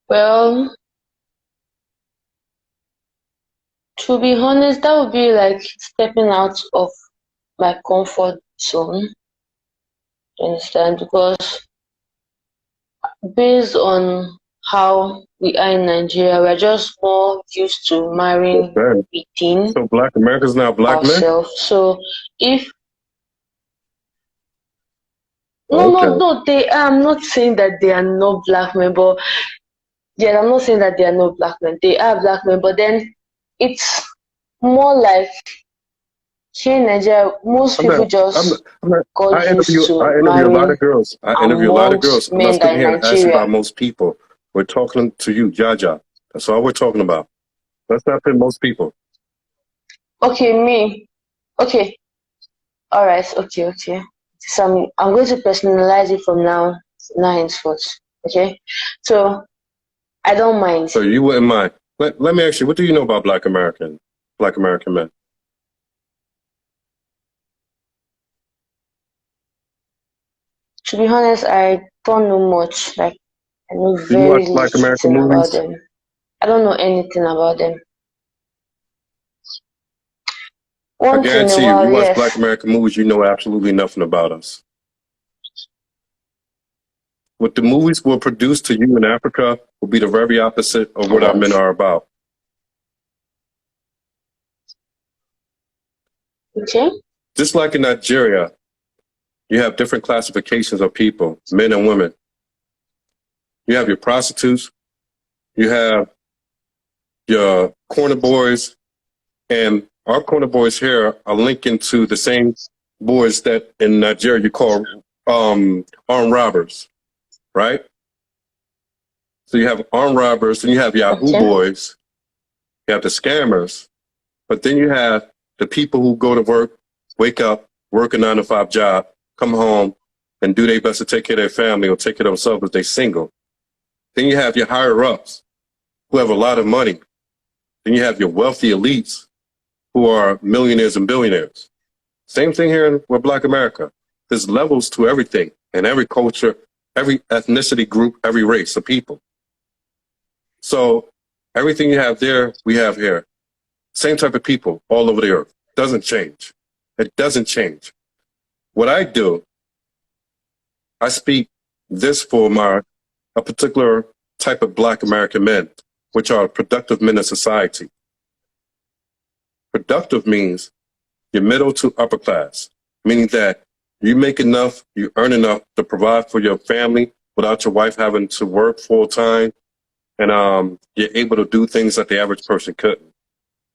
Speaker 2: Well, to be honest, that would be like stepping out of my comfort zone. You understand? Because based on how we are in Nigeria, we're just more used to marrying
Speaker 1: Okay.
Speaker 2: within
Speaker 1: So Black Americans now black men?
Speaker 2: ourselves. So if
Speaker 1: Okay.
Speaker 2: I'm not saying that they are not black men, but yeah, I'm not saying that they are not black men. They are black men, but then it's more like here in Nigeria, most
Speaker 1: I'm not,
Speaker 2: people
Speaker 1: I'm not,
Speaker 2: just
Speaker 1: I'm not,
Speaker 2: got used
Speaker 1: I
Speaker 2: to
Speaker 1: interview a lot of
Speaker 2: marrying
Speaker 1: girls. I interview a lot of girls.
Speaker 2: amongst
Speaker 1: I'm not
Speaker 2: men that
Speaker 1: sitting
Speaker 2: are
Speaker 1: here
Speaker 2: in
Speaker 1: and asking about
Speaker 2: Nigeria.
Speaker 1: most people. We're talking to you, Jaja. That's all we're talking about. Let's not put most people.
Speaker 2: Okay, me. Okay, all right. Okay. So I'm going to personalize it from now henceforth. Okay, so I don't mind.
Speaker 1: So you wouldn't mind. Let me ask you, what do you know about Black American men?
Speaker 2: To be honest, I don't know much. Like I know
Speaker 1: Do you
Speaker 2: very
Speaker 1: watch Black American
Speaker 2: little about
Speaker 1: movies?
Speaker 2: them. I don't know anything about them.
Speaker 1: I
Speaker 2: Once in a
Speaker 1: guarantee you,
Speaker 2: while,
Speaker 1: you watch Black
Speaker 2: yes.
Speaker 1: American movies, you know absolutely nothing about us. What the movies will produce to you in Africa will be the very opposite of
Speaker 2: I
Speaker 1: what our
Speaker 2: don't.
Speaker 1: men are about.
Speaker 2: Okay.
Speaker 1: Just like in Nigeria, you have different classifications of people, men and women. You have your prostitutes, you have your corner boys, and our corner boys here are linking to the same boys that in Nigeria you call armed robbers, right? So you have armed robbers, and you have Yahoo
Speaker 2: Okay.
Speaker 1: boys, you have the scammers, But then you have the people who go to work, wake up, work a 9 to 5 job, come home, and do their best to take care of their family or take care of themselves if they're single. Then you have your higher ups who have a lot of money. Then you have your wealthy elites who are millionaires and billionaires. Same thing here with Black America. There's levels to everything and every culture, every ethnicity group, every race of people. So everything you have there, we have here. Same type of people all over the earth. Doesn't change. It doesn't change. What I do, I speak this for a particular type of Black American men, which are productive men in society. Productive means you're middle to upper class, meaning that you make enough, you earn enough to provide for your family without your wife having to work full time, and you're able to do things that the average person couldn't.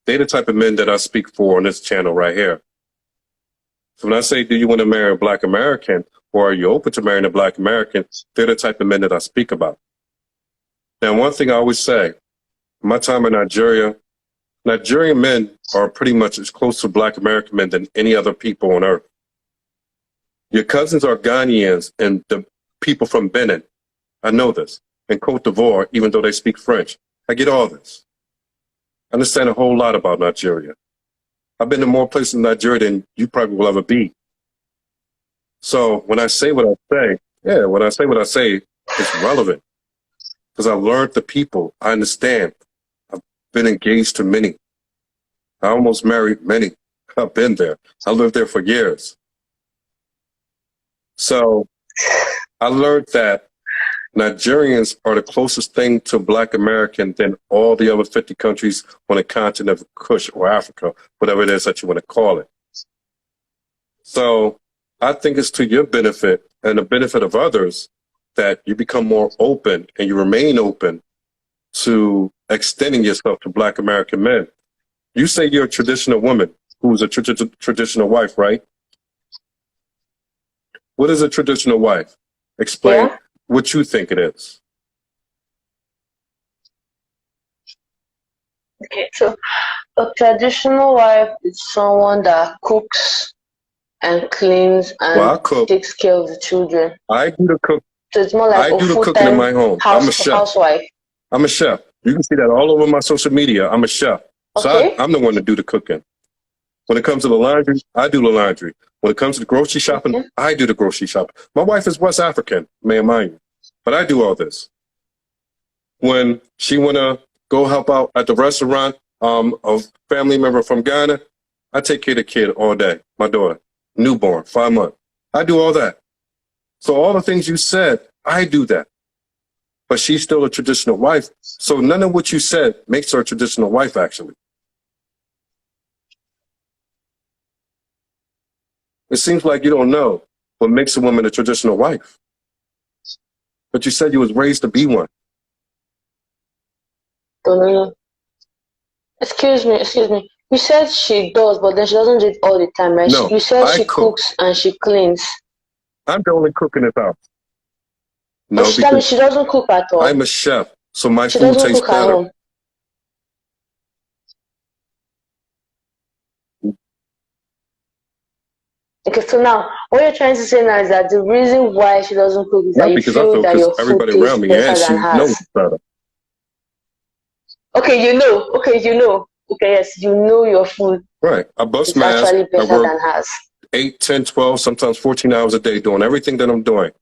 Speaker 1: They're the type of men that I speak for on this channel right here. So when I say, do you want to marry a Black American, or are you open to marrying a Black American, they're the type of men that I speak about. Now, one thing I always say, in my time in Nigeria, Nigerian men are pretty much as close to Black American men than any other people on earth. Your cousins are Ghanaians and the people from Benin. I know this. And Cote d'Ivoire, even though they speak French. I get all this. I understand a whole lot about Nigeria. I've been to more places in Nigeria than you probably will ever be. So when I say what I say, it's relevant. Because I learned the people. I understand. I've been engaged to many. I almost married many. I've been there. I lived there for years. So I learned that Nigerians are the closest thing to Black American than all the other 50 countries on the continent of Kush or Africa, whatever it is that you want to call it. So I think it's to your benefit and the benefit of others that you become more open and you remain open to extending yourself to Black American men. You say you're a traditional woman who's a traditional wife, right? What is a traditional wife? Explain what you think it is.
Speaker 2: Okay, so a traditional wife is someone that cooks and cleans and takes care of the children.
Speaker 1: I do the cook.
Speaker 2: So it's more like
Speaker 1: I do the cooking in my home. I'm a chef.
Speaker 2: Housewife.
Speaker 1: I'm a chef. You can see that all over my social media. I'm a chef. So I'm the one to do the cooking. When it comes to the laundry, I do the laundry. When it comes to the grocery shopping, I do the grocery shopping. My wife is West African, may I mind you, but I do all this. When she want to go help out at the restaurant, a family member from Ghana, I take care of the kid all day, my daughter, newborn, 5 months. I do all that. So all the things you said, I do that. But she's still a traditional wife. So none of what you said makes her a traditional wife, actually. It seems like you don't know what makes a woman a traditional wife. But you said you was raised to be one.
Speaker 2: Excuse me. You said she does, but then she doesn't do it all the time, right?
Speaker 1: No,
Speaker 2: you said she cooks and she cleans.
Speaker 1: I'm the only cook in this house. No,
Speaker 2: that means she doesn't cook at all.
Speaker 1: I'm a chef, so my food tastes better.
Speaker 2: Okay, so now what you're trying to say now is that the reason why she doesn't cook is that you feel that your food tastes better than hers. Okay, you know. Okay, yes, you know your food.
Speaker 1: Right. I bust my ass.
Speaker 2: Actually better than hers.
Speaker 1: 8, 10, 12, sometimes 14 hours a day doing everything that I'm doing.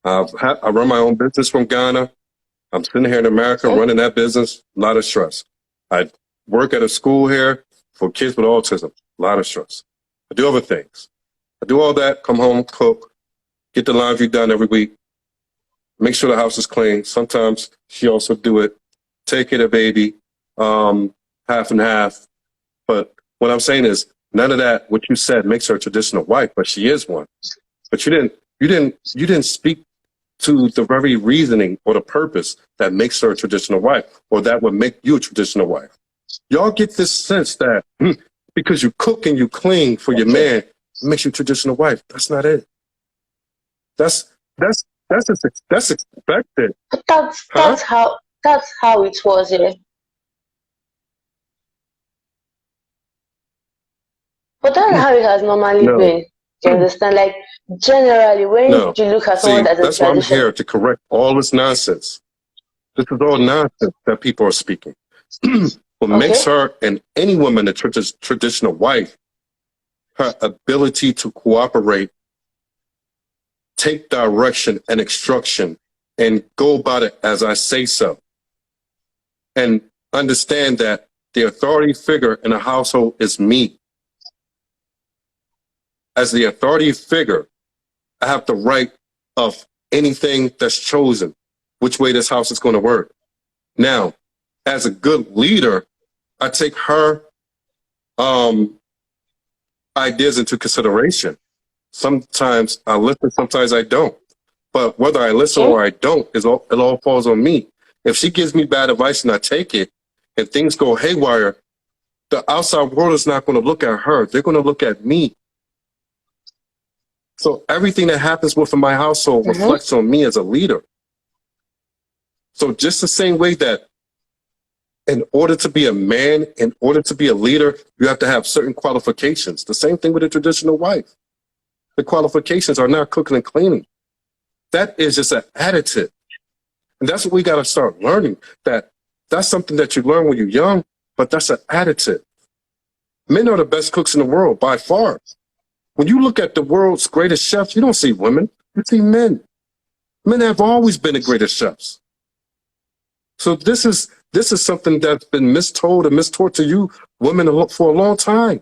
Speaker 1: I run my own business from Ghana. I'm sitting here in America running that business. A lot of stress. I work at a school here for kids with autism. A lot of stress. I do other things. I do all that, come home, cook, get the laundry done every week, make sure the house is clean. Sometimes she also do it, take care of the baby, half and half. But what I'm saying is none of that, what you said, makes her a traditional wife, but she is one. But you didn't speak to the very reasoning or the purpose that makes her a traditional wife, or that would make you a traditional wife. Y'all get this sense that because you cook and you clean for your man, it makes you a traditional wife. That's not it. That's expected.
Speaker 2: That's how it was, yeah. But that's how it has normally
Speaker 3: No,
Speaker 2: been. Do you understand? Like, generally, when
Speaker 3: no.
Speaker 2: you look at someone
Speaker 3: See,
Speaker 2: that's a
Speaker 3: that's why I'm
Speaker 2: tradition,
Speaker 3: here to correct all this nonsense. This is all nonsense that people are speaking. What makes
Speaker 2: okay?
Speaker 3: her and any woman a traditional wife, her ability to cooperate, take direction and instruction, and go about it as I say so. And understand that the authority figure in a household is me. As the authority figure, I have the right of anything that's chosen, which way this house is going to work. Now, as a good leader, I take her ideas into consideration. Sometimes I listen, sometimes I don't. But whether I listen or I don't, it all falls on me. If she gives me bad advice and I take it and things go haywire, the outside world is not going to look at her. They're going to look at me. So everything that happens within my household reflects on me as a leader. So just the same way that in order to be a man, in order to be a leader, you have to have certain qualifications. The same thing with a traditional wife. The qualifications are not cooking and cleaning. That is just an additive. And that's what we got to start learning. That's something that you learn when you're young, but that's an additive. Men are the best cooks in the world by far. When you look at the world's greatest chefs, you don't see women, you see men. Men have always been the greatest chefs. So this is something that's been mistold and mistaught to you women for a long time.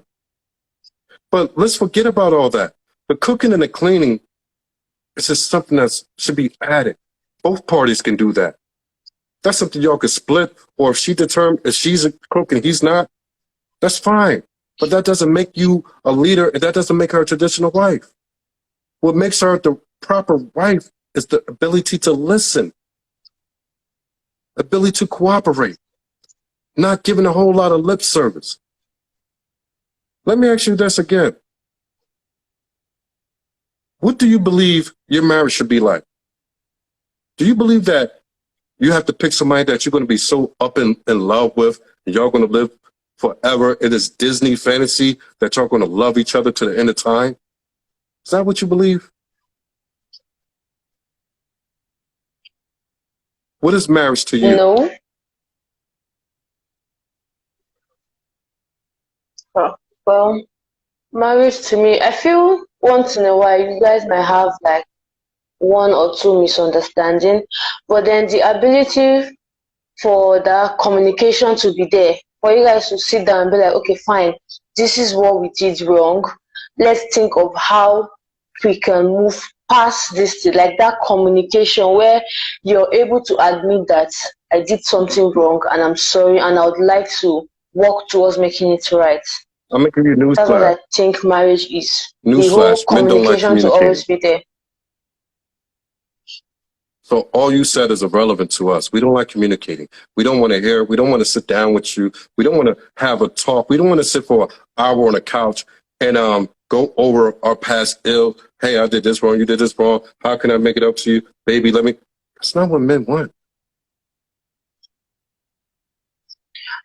Speaker 3: But let's forget about all that. The cooking and the cleaning is just something that should be added. Both parties can do that. That's something y'all could split, or if she's a cook and he's not, that's fine. But that doesn't make you a leader, and that doesn't make her a traditional wife. What makes her the proper wife is the ability to listen, ability to cooperate, not giving a whole lot of lip service. Let me ask you this again. What do you believe your marriage should be like? Do you believe that you have to pick somebody that you're going to be so up in love with, and y'all going to live forever in this Disney fantasy that y'all going to love each other to the end of time? Is that what you believe? What is marriage to you?
Speaker 2: No. Well, marriage to me, I feel once in a while you guys might have like one or two misunderstanding, but then the ability for that communication to be there, for you guys to sit down and be like, okay, fine, this is what we did wrong. Let's think of how we can move past this, like that communication where you're able to admit that I did something wrong and I'm sorry and I would like to work towards making it right.
Speaker 3: I'm going to give you a
Speaker 2: That's what
Speaker 3: newsflash.
Speaker 2: I think marriage is. The
Speaker 3: Newsflash,
Speaker 2: whole
Speaker 3: men don't like
Speaker 2: communication to always
Speaker 3: communicating.
Speaker 2: be there.
Speaker 3: So all you said is irrelevant to us. We don't like communicating. We don't want to hear. We don't want to sit down with you. We don't want to have a talk. We don't want to sit for an hour on a couch and go over our past ill. Hey, I did this wrong. You did this wrong. How can I make it up to you? Baby, let me. That's not what men want.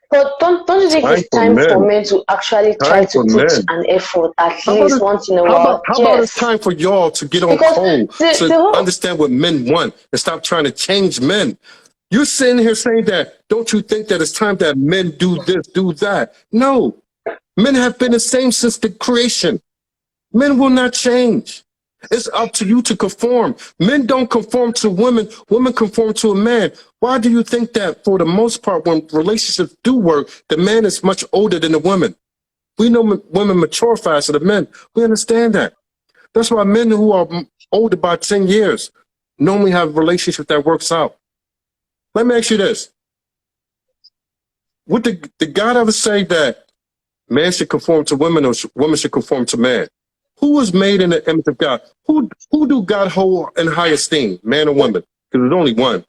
Speaker 2: But don't you think it's time for men to actually try to put an effort at least once in a while?
Speaker 3: How about it's time for y'all to get on code to understand what men want and stop trying to change men? You're sitting here saying that, don't you think that it's time that men do this, do that? No. Men have been the same since the creation. Men will not change. It's up to you to conform. Men don't conform to women. Women conform to a man. Why do you think that for the most part, when relationships do work, the man is much older than the woman? We know women mature faster than men. We understand that. That's why men who are older by 10 years normally have a relationship that works out. Let me ask you this. Did God ever say that man should conform to women or women should conform to man? Who was made in the image of God? Who do God hold in high esteem, man or woman? Because there's only one.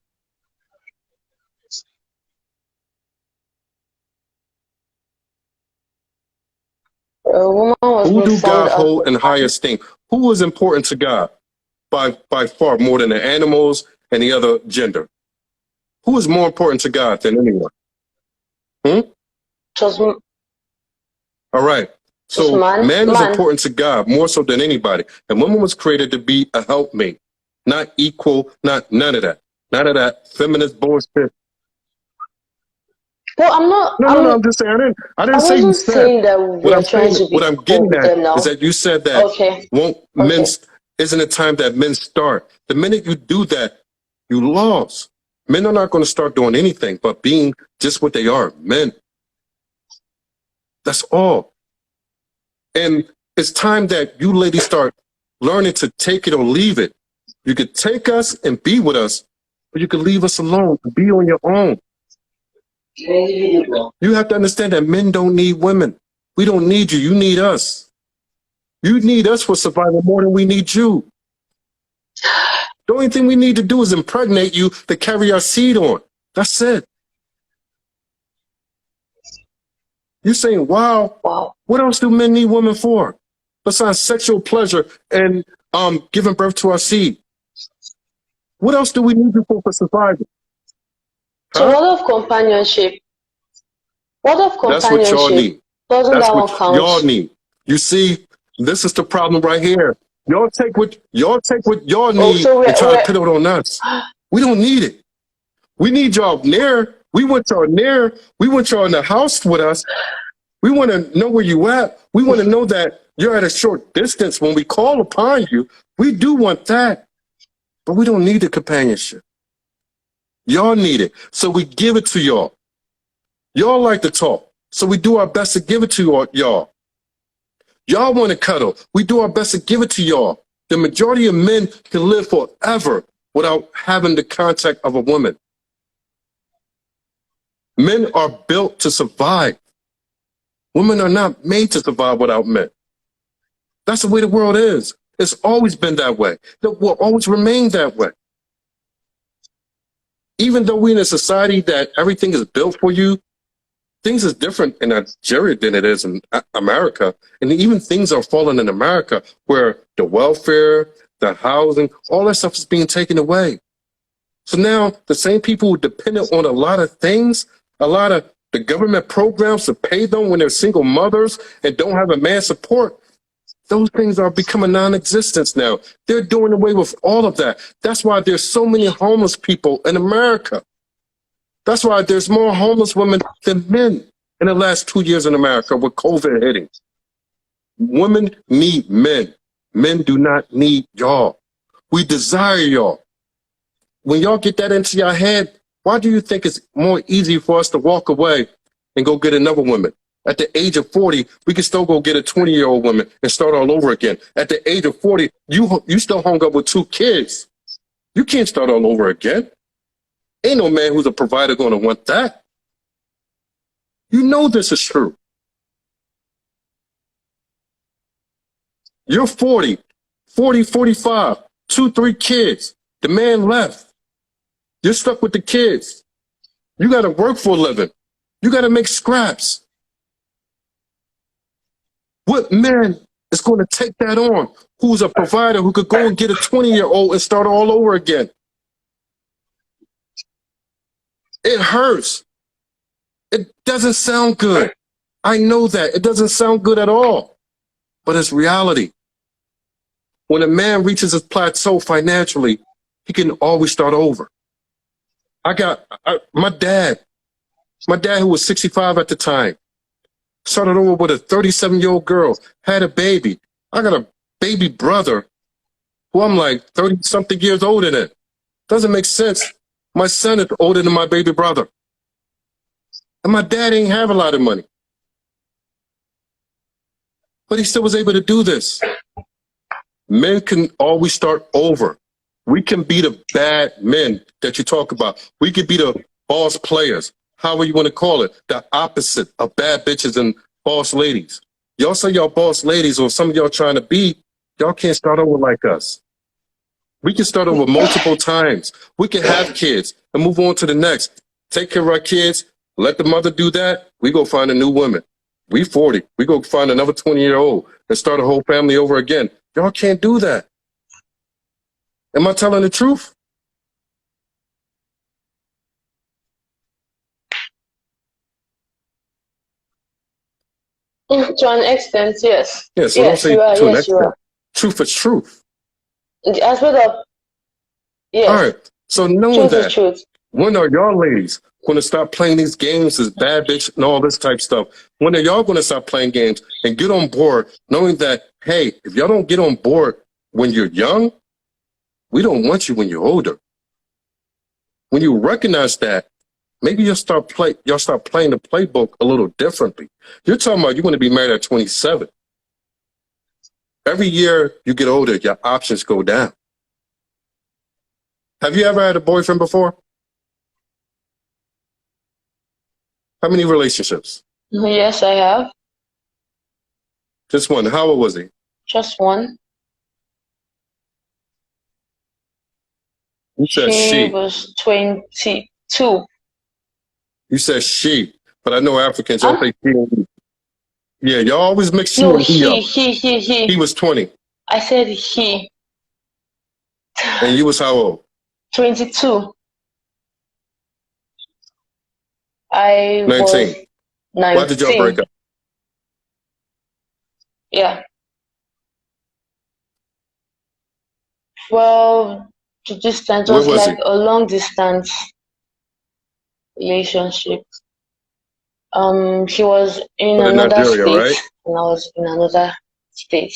Speaker 3: Who do God hold in high esteem? Who is important to God by far more than the animals and the other gender? Who is more important to God than anyone? All right.
Speaker 2: It's
Speaker 3: So
Speaker 2: man.
Speaker 3: man is
Speaker 2: Man.
Speaker 3: important to God more so than anybody. And woman was created to be a helpmate, not equal, not none of that. None of that feminist bullshit.
Speaker 2: Well, I'm not.
Speaker 3: No. I'm just saying. I
Speaker 2: I
Speaker 3: didn't say you
Speaker 2: wasn't
Speaker 3: said.
Speaker 2: saying that
Speaker 3: What
Speaker 2: we
Speaker 3: I'm
Speaker 2: are trying
Speaker 3: saying,
Speaker 2: to
Speaker 3: what
Speaker 2: be
Speaker 3: I'm
Speaker 2: equal
Speaker 3: getting
Speaker 2: with
Speaker 3: at
Speaker 2: them
Speaker 3: is
Speaker 2: now.
Speaker 3: that you said that
Speaker 2: Okay.
Speaker 3: won't men
Speaker 2: Okay.
Speaker 3: isn't a time that men start. The minute you do that, you lost. Men are not going to start doing anything but being just what they are, men. That's all. And it's time that you ladies start learning to take it or leave it. You could take us and be with us, but you could leave us alone, be on your own. You have to understand that men don't need women. We don't need you. You need us. You need us for survival more than we need you. The only thing we need to do is impregnate you to carry our seed on. That's it. You're saying, wow,
Speaker 2: Wow.
Speaker 3: what else do men need women for? Besides sexual pleasure and giving birth to our seed. What else do we need you for survival?
Speaker 2: So
Speaker 3: Huh?
Speaker 2: what of companionship? What of
Speaker 3: That's what y'all
Speaker 2: companionship?
Speaker 3: need.
Speaker 2: Doesn't
Speaker 3: That's
Speaker 2: that one
Speaker 3: what
Speaker 2: count?
Speaker 3: y'all need. You see, this is the problem right here. Y'all take what y'all
Speaker 2: Oh,
Speaker 3: need
Speaker 2: so
Speaker 3: and try to put it on us. We don't need it. We need y'all near. We want y'all near. We want y'all in the house with us. We want to know where you at. We want to know that you're at a short distance when we call upon you. We do want that, but we don't need the companionship. Y'all need it, so we give it to y'all. Y'all like to talk, so we do our best to give it to y'all. Y'all want to cuddle. We do our best to give it to y'all. The majority of men can live forever without having the contact of a woman. Men are built to survive. Women are not made to survive without men. That's the way the world is. It's always been that way. It will always remain that way. Even though we're in a society that everything is built for you, things is different in Nigeria than it is in America. And even things are falling in America where the welfare, the housing, all that stuff is being taken away. So now the same people who depended on a lot of things, a lot of the government programs to pay them when they're single mothers and don't have a man support, those things are becoming non-existent now. They're doing away with all of that. That's why there's so many homeless people in America. That's why there's more homeless women than men in the last 2 years in America with COVID hitting. Women need men. Men do not need y'all. We desire y'all. When y'all get that into your head, why do you think it's more easy for us to walk away and go get another woman? At the age of 40, we can still go get a 20-year-old woman and start all over again. At the age of 40, you still hung up with 2 kids. You can't start all over again. Ain't no man who's a provider going to want that. You know this is true. You're 40, 45, 2, 3 kids. The man left. You're stuck with the kids. You got to work for a living. You got to make scraps. What man is going to take that on? Who's a provider who could go and get a 20-year-old and start all over again? It hurts. It doesn't sound good. I know that. It doesn't sound good at all. But it's reality. When a man reaches his plateau financially, he can always start over. My dad who was 65 at the time, started over with a 37-year-old girl, had a baby. I got a baby brother who I'm like 30-something years older than. Doesn't make sense. My son is older than my baby brother. And my dad ain't have a lot of money. But he still was able to do this. Men can always start over. We can be the bad men that you talk about. We could be the boss players, however you want to call it, the opposite of bad bitches and boss ladies. Y'all say y'all boss ladies or some of y'all trying to be, y'all can't start over like us. We can start over multiple times. We can have kids and move on to the next. Take care of our kids. Let the mother do that. We go find a new woman. We 40. We go find another 20-year-old and start a whole family over again. Y'all can't do that. Am I telling the truth?
Speaker 2: To an extent, yes.
Speaker 3: Yeah, so
Speaker 2: Yes,
Speaker 3: don't
Speaker 2: you
Speaker 3: say
Speaker 2: are.
Speaker 3: to an
Speaker 2: Yes, you
Speaker 3: extent.
Speaker 2: are.
Speaker 3: Truth is truth.
Speaker 2: In the aspect of,
Speaker 3: All
Speaker 2: yes,
Speaker 3: right. So knowing
Speaker 2: truth is
Speaker 3: that,
Speaker 2: truth.
Speaker 3: when are y'all ladies going to stop playing these games, this bad bitch and all this type stuff? When are y'all going to stop playing games and get on board, knowing that, hey, if y'all don't get on board when you're young, we don't want you when you're older. When you recognize that, maybe you'll start playing the playbook a little differently. You're talking about you're going to be married at 27. Every year you get older, your options go down. Have you ever had a boyfriend before? How many relationships?
Speaker 2: Yes, I have.
Speaker 3: Just one. How old was he?
Speaker 2: Just one.
Speaker 3: You said
Speaker 2: She
Speaker 3: she.
Speaker 2: was 22.
Speaker 3: You said she. But I know Africans, y'all
Speaker 2: Huh?
Speaker 3: say she and he. Yeah, y'all always mix she
Speaker 2: No,
Speaker 3: and he up.
Speaker 2: he.
Speaker 3: He was 20.
Speaker 2: I said he.
Speaker 3: And you was how old?
Speaker 2: 22. I
Speaker 3: 19.
Speaker 2: was
Speaker 3: Why did y'all break
Speaker 2: 19.
Speaker 3: up?
Speaker 2: Yeah. Well, the distance
Speaker 3: Where
Speaker 2: was
Speaker 3: was he?
Speaker 2: like a long distance relationship. He was in
Speaker 3: But in
Speaker 2: another
Speaker 3: Nigeria,
Speaker 2: state
Speaker 3: right?
Speaker 2: and I was in another state.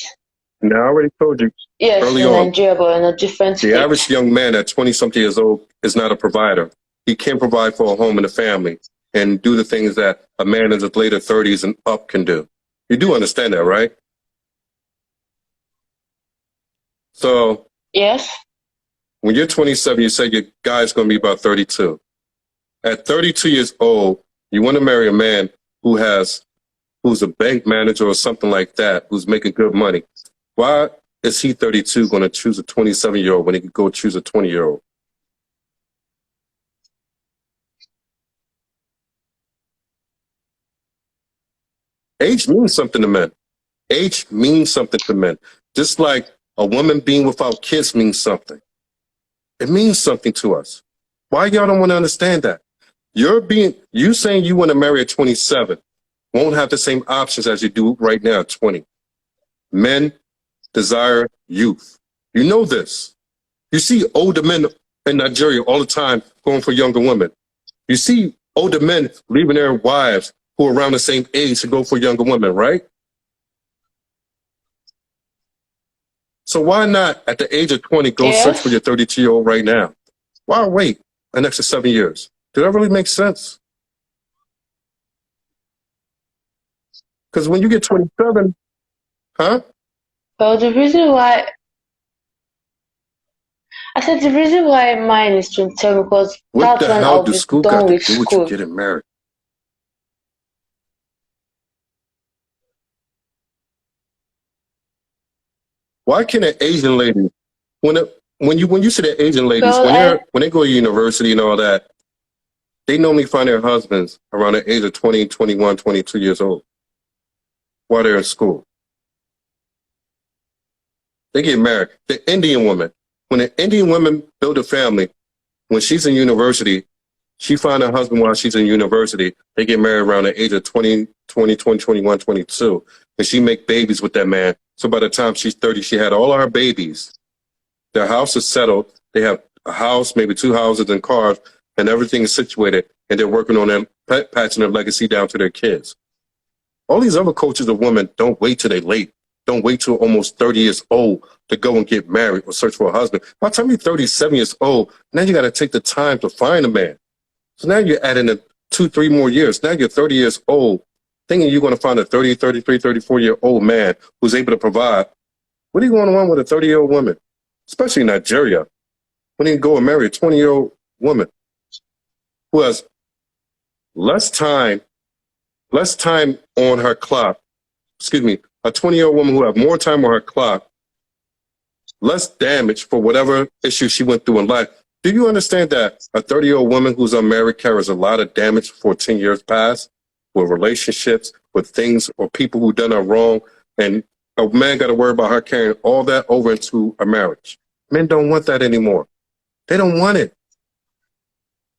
Speaker 3: Now, I already told you
Speaker 2: Yes,
Speaker 3: early
Speaker 2: in
Speaker 3: on,
Speaker 2: Nigeria, but in a different
Speaker 3: the
Speaker 2: state.
Speaker 3: average young man at 20-something years old is not a provider. He can't provide for a home and a family and do the things that a man in his later 30s and up can do. You do understand that, right? So
Speaker 2: Yes.
Speaker 3: when you're 27, you say your guy's going to be about 32. At 32 years old, you want to marry a man who's a bank manager or something like that, who's making good money. Why is he 32 going to choose a 27-year-old when he could go choose a 20-year-old? Age means something to men. Age means something to men. Just like a woman being without kids means something. It means something to us. Why y'all don't want to understand that? You saying you want to marry at 27 won't have the same options as you do right now at 20. Men desire youth. You know this. You see older men in Nigeria all the time going for younger women. You see older men leaving their wives who are around the same age to go for younger women, right? So why not at the age of 20 go search for
Speaker 2: Yes.
Speaker 3: your 32-year-old right now? Why wait an extra 7 years? Does that really make sense? Because when you get 27, huh?
Speaker 2: Well, the reason why I said the reason why mine is 27 because
Speaker 3: What
Speaker 2: that's
Speaker 3: the
Speaker 2: when
Speaker 3: hell
Speaker 2: I'll
Speaker 3: do
Speaker 2: be
Speaker 3: school
Speaker 2: done
Speaker 3: got to
Speaker 2: with
Speaker 3: do with you
Speaker 2: school.
Speaker 3: getting married? Why can an Asian lady, when you see the Asian ladies,
Speaker 2: Well,
Speaker 3: when they go to university and all that, they normally find their husbands around the age of 20, 21, 22 years old while they're in school. They get married. The Indian woman, when an Indian woman build a family, when she's in university, she find her husband while she's in university. They get married around the age of 20, 21, 22. And she make babies with that man. So by the time she's 30, she had all of her babies. Their house is settled. They have a house, maybe 2 houses and cars, and everything is situated. And they're working on them, patching their legacy down to their kids. All these other cultures of women don't wait till they're late. Don't wait till almost 30 years old to go and get married or search for a husband. By the time you're 37 years old, now you got to take the time to find a man. So now you're adding 2, 3 more years. Now you're 30 years old, thinking you're going to find a 30, 33, 34-year-old man who's able to provide. What are you going to want with a 30-year-old woman? Especially in Nigeria, when you go and marry a 20-year-old woman who has less time on her clock. Excuse me, a 20-year-old woman who has more time on her clock, less damage for whatever issue she went through in life. Do you understand that a 30-year-old woman who's unmarried carries a lot of damage for 10 years past with relationships, with things or people who done her wrong, and a man got to worry about her carrying all that over into a marriage. Men don't want that anymore. They don't want it.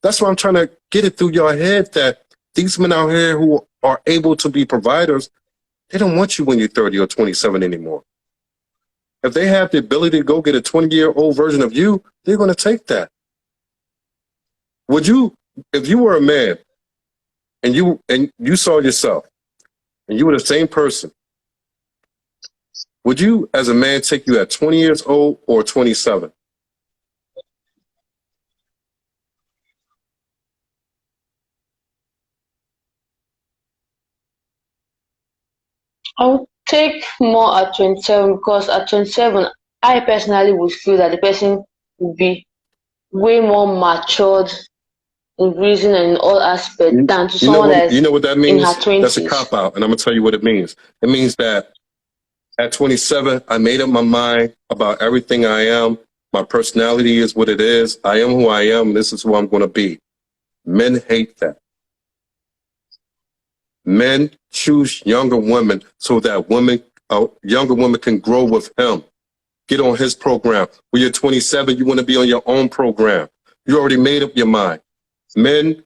Speaker 3: That's why I'm trying to get it through your head that these men out here who are able to be providers, They don't want you when you're 30 or 27 anymore. If they have the ability to go get a 20-year-old version of you, they're going to take that. Would you, if you were a man and you saw yourself and you were the same person, would you, as a man, take you at 20 years old or 27?
Speaker 2: I would take more at 27 because at 27, I personally would feel that the person would be way more matured in reason and in all aspects than to someone that's
Speaker 3: you know what that
Speaker 2: in
Speaker 3: means?
Speaker 2: her 20s.
Speaker 3: That's a cop-out, and I'm going to tell you what it means. It means that at 27, I made up my mind about everything I am. My personality is what it is. I am who I am. This is who I'm going to be. Men hate that. Men choose younger women so that younger women can grow with him. Get on his program. When you're 27, you want to be on your own program. You already made up your mind. Men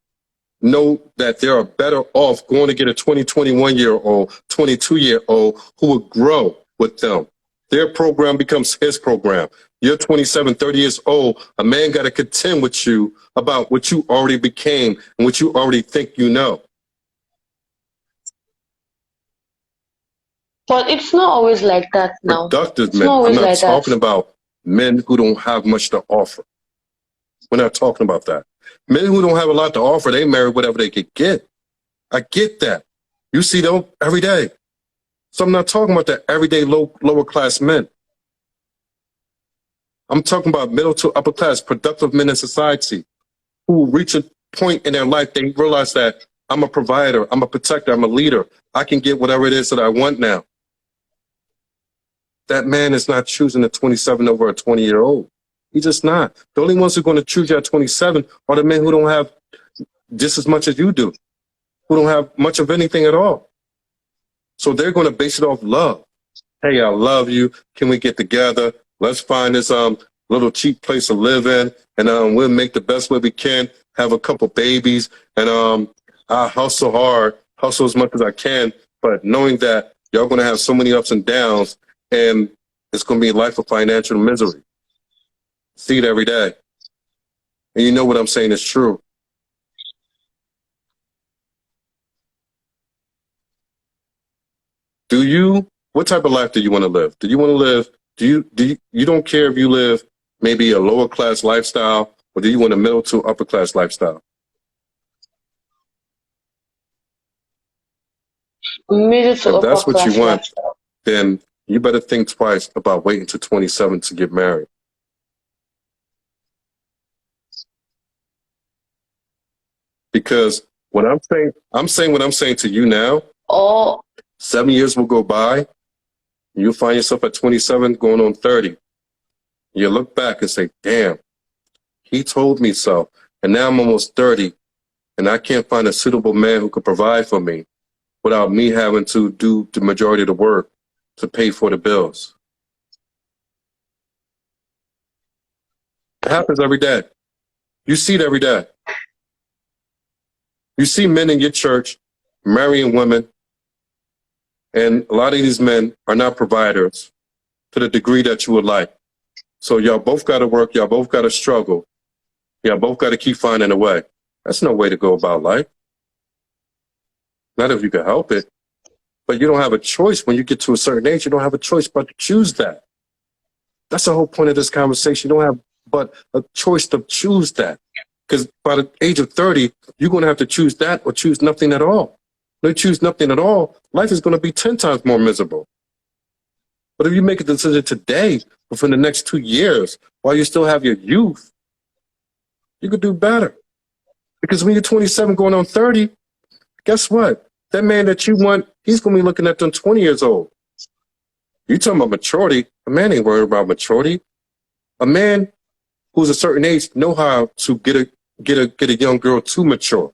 Speaker 3: know that they are better off going to get a 20, 21-year-old, 22-year-old who will grow with them. Their program becomes his program. You're 27, 30 years old. A man got to contend with you about what you already became and what you already think you know.
Speaker 2: But it's not always like that now.
Speaker 3: Productive
Speaker 2: It's
Speaker 3: men.
Speaker 2: not
Speaker 3: I'm
Speaker 2: always
Speaker 3: not
Speaker 2: like
Speaker 3: talking
Speaker 2: that.
Speaker 3: about men who don't have much to offer. We're not talking about that. Men who don't have a lot to offer, they marry whatever they could get. I get that. You see them every day. So I'm not talking about the everyday lower class men. I'm talking about middle to upper class, productive men in society who reach a point in their life, they realize that I'm a provider, I'm a protector, I'm a leader. I can get whatever it is that I want now. That man is not choosing a 27 over a 20-year-old. He's just not. The only ones who are going to choose you at 27 are the men who don't have just as much as you do, who don't have much of anything at all. So they're going to base it off love. Hey, I love you. Can we get together? Let's find this little cheap place to live in, and we'll make the best way we can, have a couple babies, and I hustle hard, hustle as much as I can, but knowing that y'all going to have so many ups and downs, and it's going to be a life of financial misery. See it every day. And you know what I'm saying is true. What type of life do you want to live? Do you want to live, you don't care if you live maybe a lower class lifestyle, or do you want a middle to upper class lifestyle?
Speaker 2: Middle to
Speaker 3: If
Speaker 2: upper
Speaker 3: that's what
Speaker 2: class
Speaker 3: you want,
Speaker 2: lifestyle.
Speaker 3: then you better think twice about waiting to 27 to get married. Because what I'm saying what I'm saying to you now,
Speaker 2: Or
Speaker 3: 7 years will go by, you'll find yourself at 27 going on 30. You look back and say, damn, he told me so. And now I'm almost 30, and I can't find a suitable man who could provide for me without me having to do the majority of the work to pay for the bills. It happens every day. You see it every day. You see men in your church marrying women, and a lot of these men are not providers to the degree that you would like. So y'all both got to work. Y'all both got to struggle. Y'all both got to keep finding a way. That's no way to go about life. Not if you can help it. But you don't have a choice. When you get to a certain age, you don't have a choice but to choose that. That's the whole point of this conversation. You don't have but a choice to choose that. Because by the age of 30, you're going to have to choose that or choose nothing at all. If you choose nothing at all, life is going to be 10 times more miserable. But if you make a decision today, within the next 2 years, while you still have your youth, you could do better. Because when you're 27 going on 30, guess what? That man that you want, he's going to be looking at them 20 years old. You talking about maturity? A man ain't worried about maturity. A man who's a certain age know how to get a young girl to mature.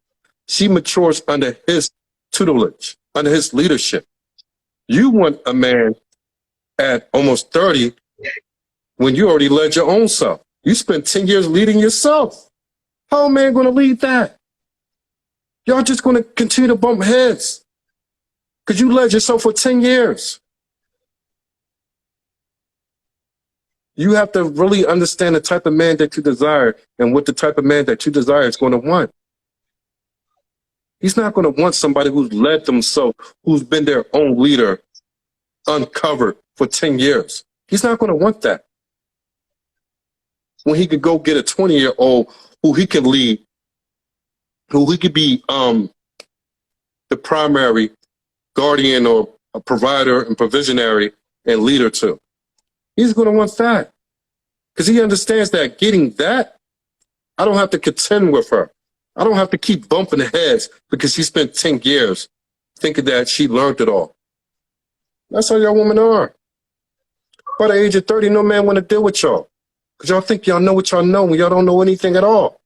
Speaker 3: She matures under his tutelage, under his leadership. You want a man at almost 30 when you already led your own self. You spent 10 years leading yourself. How a man going to lead that? Y'all just going to continue to bump heads. Because you led yourself for 10 years. You have to really understand the type of man that you desire and what the type of man that you desire is going to want. He's not going to want somebody who's led themselves, who's been their own leader, uncovered for 10 years. He's not going to want that. When he could go get a 20-year-old who he could lead, who he could be the primary guardian or a provider and provisionary and leader to. He's going to want that because he understands that getting that, I don't have to contend with her. I don't have to keep bumping heads because she spent 10 years thinking that she learned it all. That's how y'all women are. By the age of 30, no man want to deal with y'all because y'all think y'all know what y'all know when y'all don't know anything at all.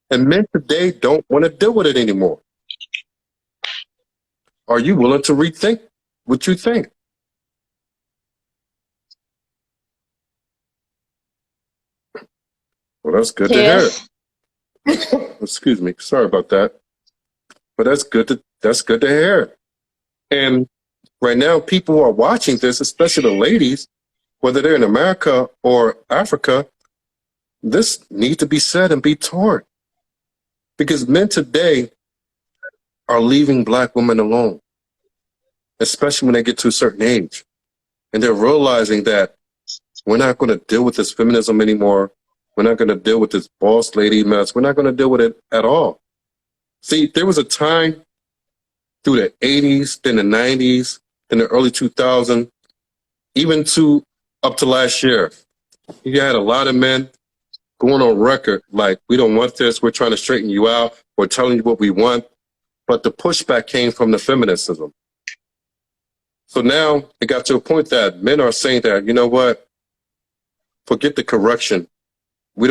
Speaker 3: And men today don't want to deal with it anymore. Are you willing to rethink what you think? Well, that's good to hear. Excuse me. Sorry about that. But that's good to hear. And right now, people who are watching this, especially the ladies, whether they're in America or Africa, this needs to be said and be taught. Because men today are leaving black women alone, especially when they get to a certain age. And they're realizing that we're not going to deal with this feminism anymore. We're not going to deal with this boss lady mess. We're not going to deal with it at all. See, there was a time through the 80s, then the 90s, then the early 2000s, even to up to last year. You had a lot of men going on record like, we don't want this. We're trying to straighten you out. We're telling you what we want. But the pushback came from the feminism. So now it got to a point that men are saying that, you know what? Forget the correction. We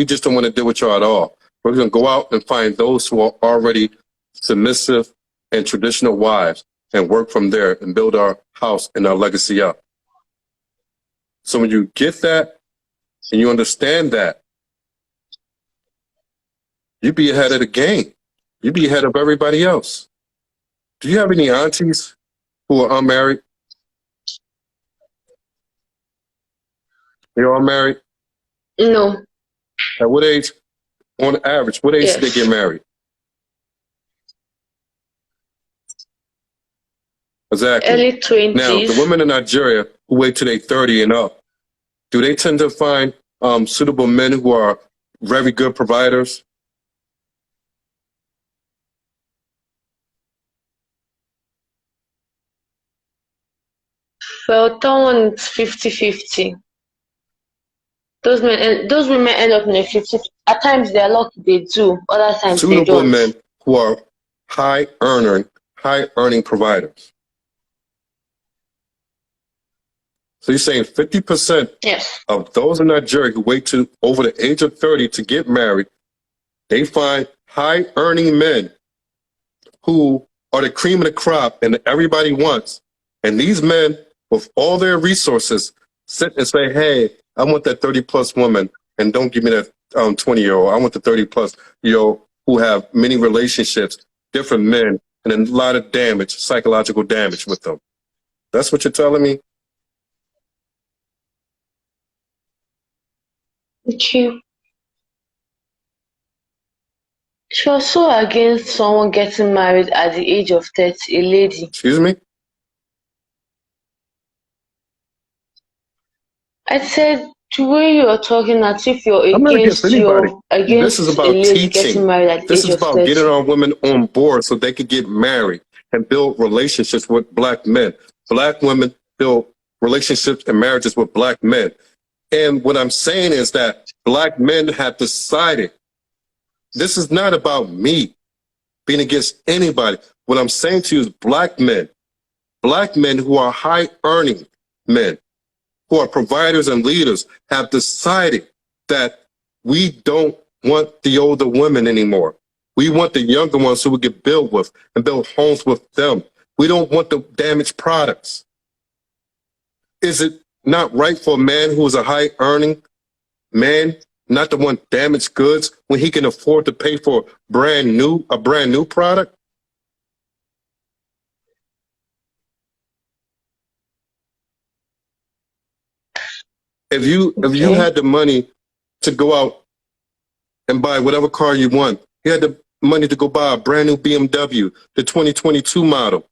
Speaker 3: just don't want to deal with y'all at all. We're going to go out and find those who are already submissive and traditional wives and work from there and build our house and our legacy up. So when you get that and you understand that, you be ahead of the game. You be ahead of everybody else. Do you have any aunties who are unmarried? They're all married?
Speaker 2: No.
Speaker 3: At what age, on average, what age did they get married? Exactly.
Speaker 2: Early 20s.
Speaker 3: Now, the women in Nigeria who wait till they're 30 and up, do they tend to find suitable men who are very good providers?
Speaker 2: Well, that one is 50-50. Those women end up in a 50. At times they're lucky, they do. Other times they
Speaker 3: Suitable
Speaker 2: don't.
Speaker 3: men who are high earning providers. So you're saying 50% of those in Nigeria who wait to over the age of 30 to get married, they find high earning men who are the cream of the crop and everybody wants. And these men with all their resources sit and say, hey, I want that 30 plus woman and don't give me that 20-year-old. I want the 30 plus year-old who have many relationships, different men, and a lot of damage, psychological damage with them. That's what you're telling me?
Speaker 2: Okay. She was so against someone getting married at the age of 30, a lady.
Speaker 3: Excuse me?
Speaker 2: I said the way you're talking as if you're
Speaker 3: I'm not against anybody.
Speaker 2: against
Speaker 3: This is about
Speaker 2: a lady
Speaker 3: teaching.
Speaker 2: getting married at the
Speaker 3: This
Speaker 2: age
Speaker 3: is
Speaker 2: of
Speaker 3: about
Speaker 2: 30.
Speaker 3: getting our women on board so they could get married and build relationships with black men. Black women build relationships and marriages with black men. And what I'm saying is that black men have decided this is not about me being against anybody. What I'm saying to you is black men who are high earning men, who are providers and leaders, have decided that we don't want the older women anymore. We want the younger ones who we can build with and build homes with them. We don't want the damaged products. Is it not right for a man who is a high earning man not to want damaged goods when he can afford to pay for a brand new product? If you
Speaker 2: Okay.
Speaker 3: had the money to go out and buy whatever car you want, you had the money to go buy a brand new BMW, the 2022 model.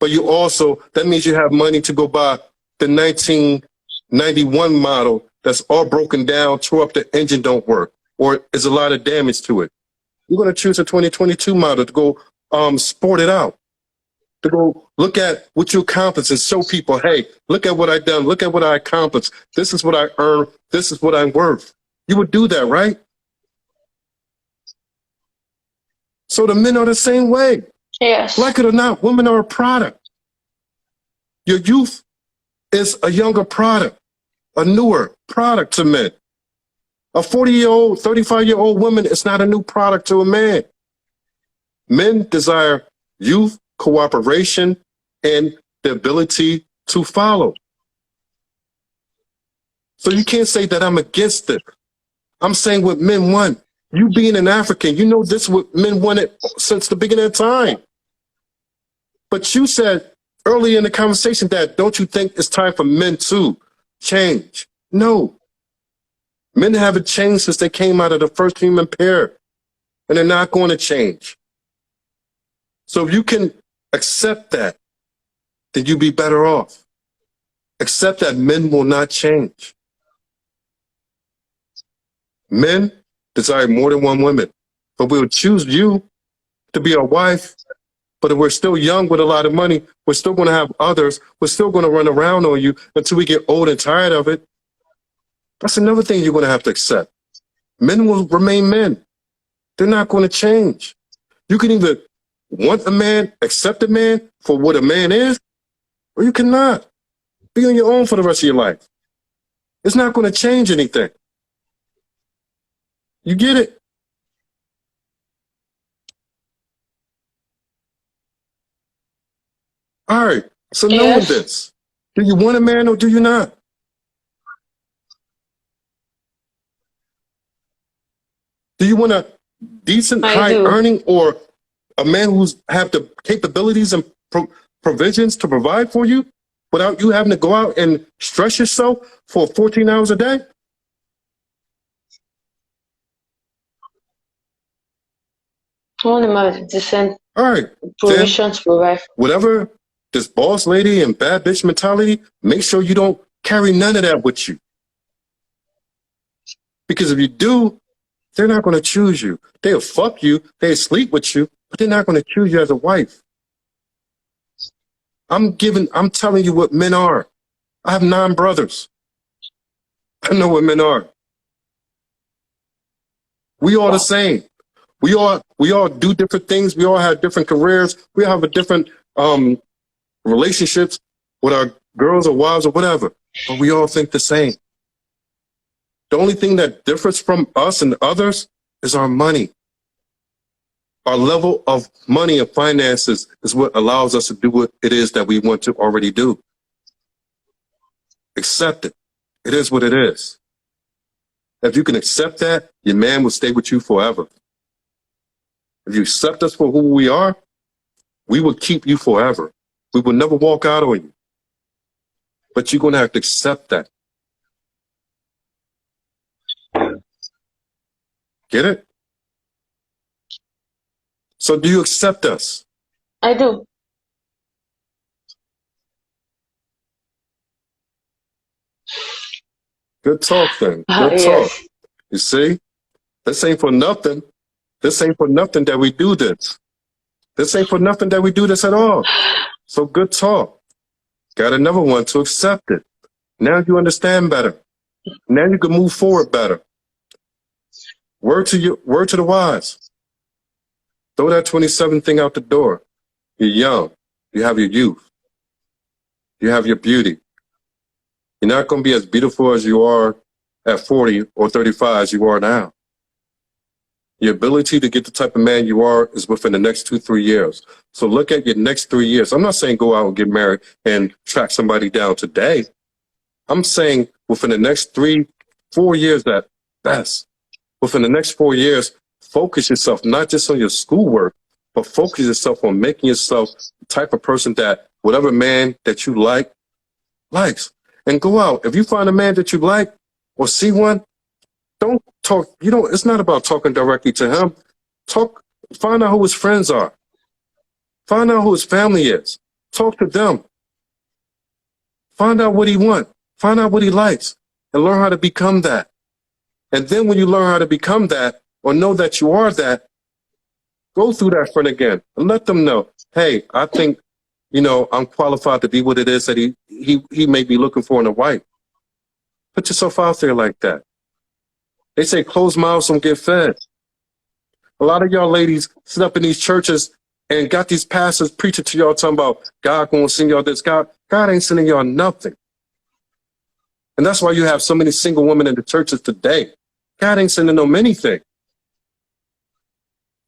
Speaker 3: But you also, that means you have money to go buy the 1991 model that's all broken down, tore up, the engine don't work, or there's a lot of damage to it. You're going to choose a 2022 model to go sport it out, to go look at what you accomplished and show people, hey, look at what I done, look at what I accomplished. This is what I earned. This is what I'm worth. You would do that, right? So the men are the same way.
Speaker 2: Yes.
Speaker 3: Like it or not, women are a product. Your youth is a younger product, a newer product to men. A 40-year-old, 35-year-old woman is not a new product to a man. Men desire youth, cooperation, and the ability to follow. So you can't say that I'm against it. I'm saying what men want. You being an African, you know this is what men wanted since the beginning of time. But you said earlier in the conversation that don't you think it's time for men to change? No. Men haven't changed since they came out of the first human pair, and they're not going to change. So if you can accept that, then you'll be better off. Accept that men will not change. Men desire more than one woman, but we'll choose you to be our wife. But if we're still young with a lot of money, we're still going to have others. We're still going to run around on you until we get old and tired of it. That's another thing you're going to have to accept. Men will remain men. They're not going to change. You can either want a man, accept a man for what a man is, or you cannot. Be on your own for the rest of your life. It's not going to change anything. You get it? All right. So knowing
Speaker 2: Yes.
Speaker 3: this, do you want a man or do you not? Do you want a decent,
Speaker 2: I
Speaker 3: high
Speaker 2: do.
Speaker 3: earning, or a man who's have the capabilities and provisions to provide for you without you having to go out and stress yourself for 14 hours a day?
Speaker 2: I want him have decent
Speaker 3: All right. Then
Speaker 2: provision to provide.
Speaker 3: whatever this boss lady and bad bitch mentality, make sure you don't carry none of that with you. Because if you do, they're not going to choose you. They'll fuck you, they'll sleep with you, but they're not going to choose you as a wife. I'm telling you what men are. I have 9 brothers. I know what men are. We all the same. We all do different things. We all have different careers. We all have a different relationships with our girls or wives or whatever. But we all think the same. The only thing that differs from us and others is our money. Our level of money and finances is what allows us to do what it is that we want to already do. Accept it. It is what it is. If you can accept that, your man will stay with you forever. If you accept us for who we are, we will keep you forever. We will never walk out on you. But you're going to have to accept that. Get it? So do you accept us?
Speaker 2: I do.
Speaker 3: Good talk then. Good talk.
Speaker 2: Yes.
Speaker 3: You see? This ain't for nothing. This ain't for nothing that we do this. This ain't for nothing that we do this at all. So good talk. Got another one to accept it. Now you understand better. Now you can move forward better. Word to the wise. Throw that 27 thing out the door. You're young. You have your youth. You have your beauty. You're not going to be as beautiful as you are at 40 or 35 as you are now. Your ability to get the type of man you are is within the next 2-3 years. So look at your next 3 years. I'm not saying go out and get married and track somebody down today. I'm saying within the next 3-4 years at best. Within the next 4 years, focus yourself not just on your schoolwork, but focus yourself on making yourself the type of person that whatever man that you likes. And go out. If you find a man that you like, or see one, don't talk. It's not about talking directly to him. Find out who his friends are. Find out who his family is. Talk to them. Find out what he wants. Find out what he likes and learn how to become that. And then when you learn how to become that or know that you are that, go through that friend again and let them know, hey, I think, I'm qualified to be what it is that he may be looking for in a wife. Put yourself out there like that. They say closed mouths don't get fed. A lot of y'all ladies sit up in these churches and got these pastors preaching to y'all talking about God gonna send y'all this. God ain't sending y'all nothing. And that's why you have so many single women in the churches today. God ain't sending them anything.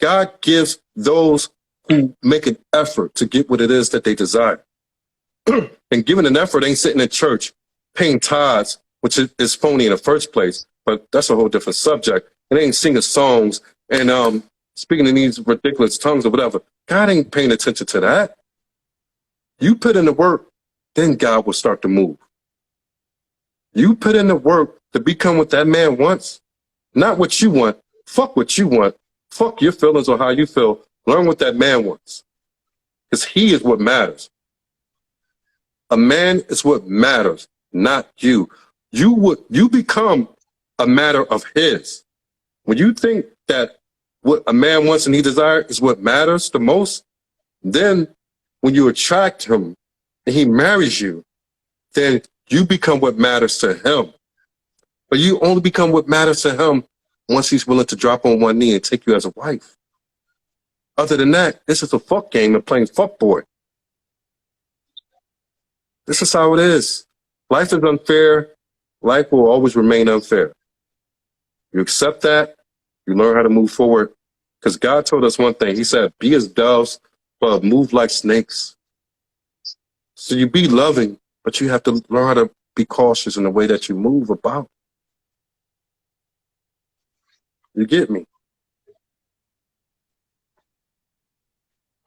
Speaker 3: God gives those who make an effort to get what it is that they desire. And giving an effort ain't sitting in church paying tithes, which is phony in the first place, but that's a whole different subject. It ain't singing songs and speaking in these ridiculous tongues or whatever. God ain't paying attention to that. You put in the work, then God will start to move. You put in the work to become what that man wants, not what you want. Fuck what you want. Fuck your feelings or how you feel. Learn what that man wants. Because he is what matters. A man is what matters, not you. You become a matter of his. When you think that what a man wants and he desires is what matters the most, then when you attract him and he marries you, then you become what matters to him. But you only become what matters to him once he's willing to drop on one knee and take you as a wife. Other than that, this is a fuck game and playing fuck boy. This is how it is. Life is unfair. Life will always remain unfair. You accept that, you learn how to move forward. Because God told us one thing. He said, be as doves, but move like snakes. So you be loving, but you have to learn how to be cautious in the way that you move about. You get me?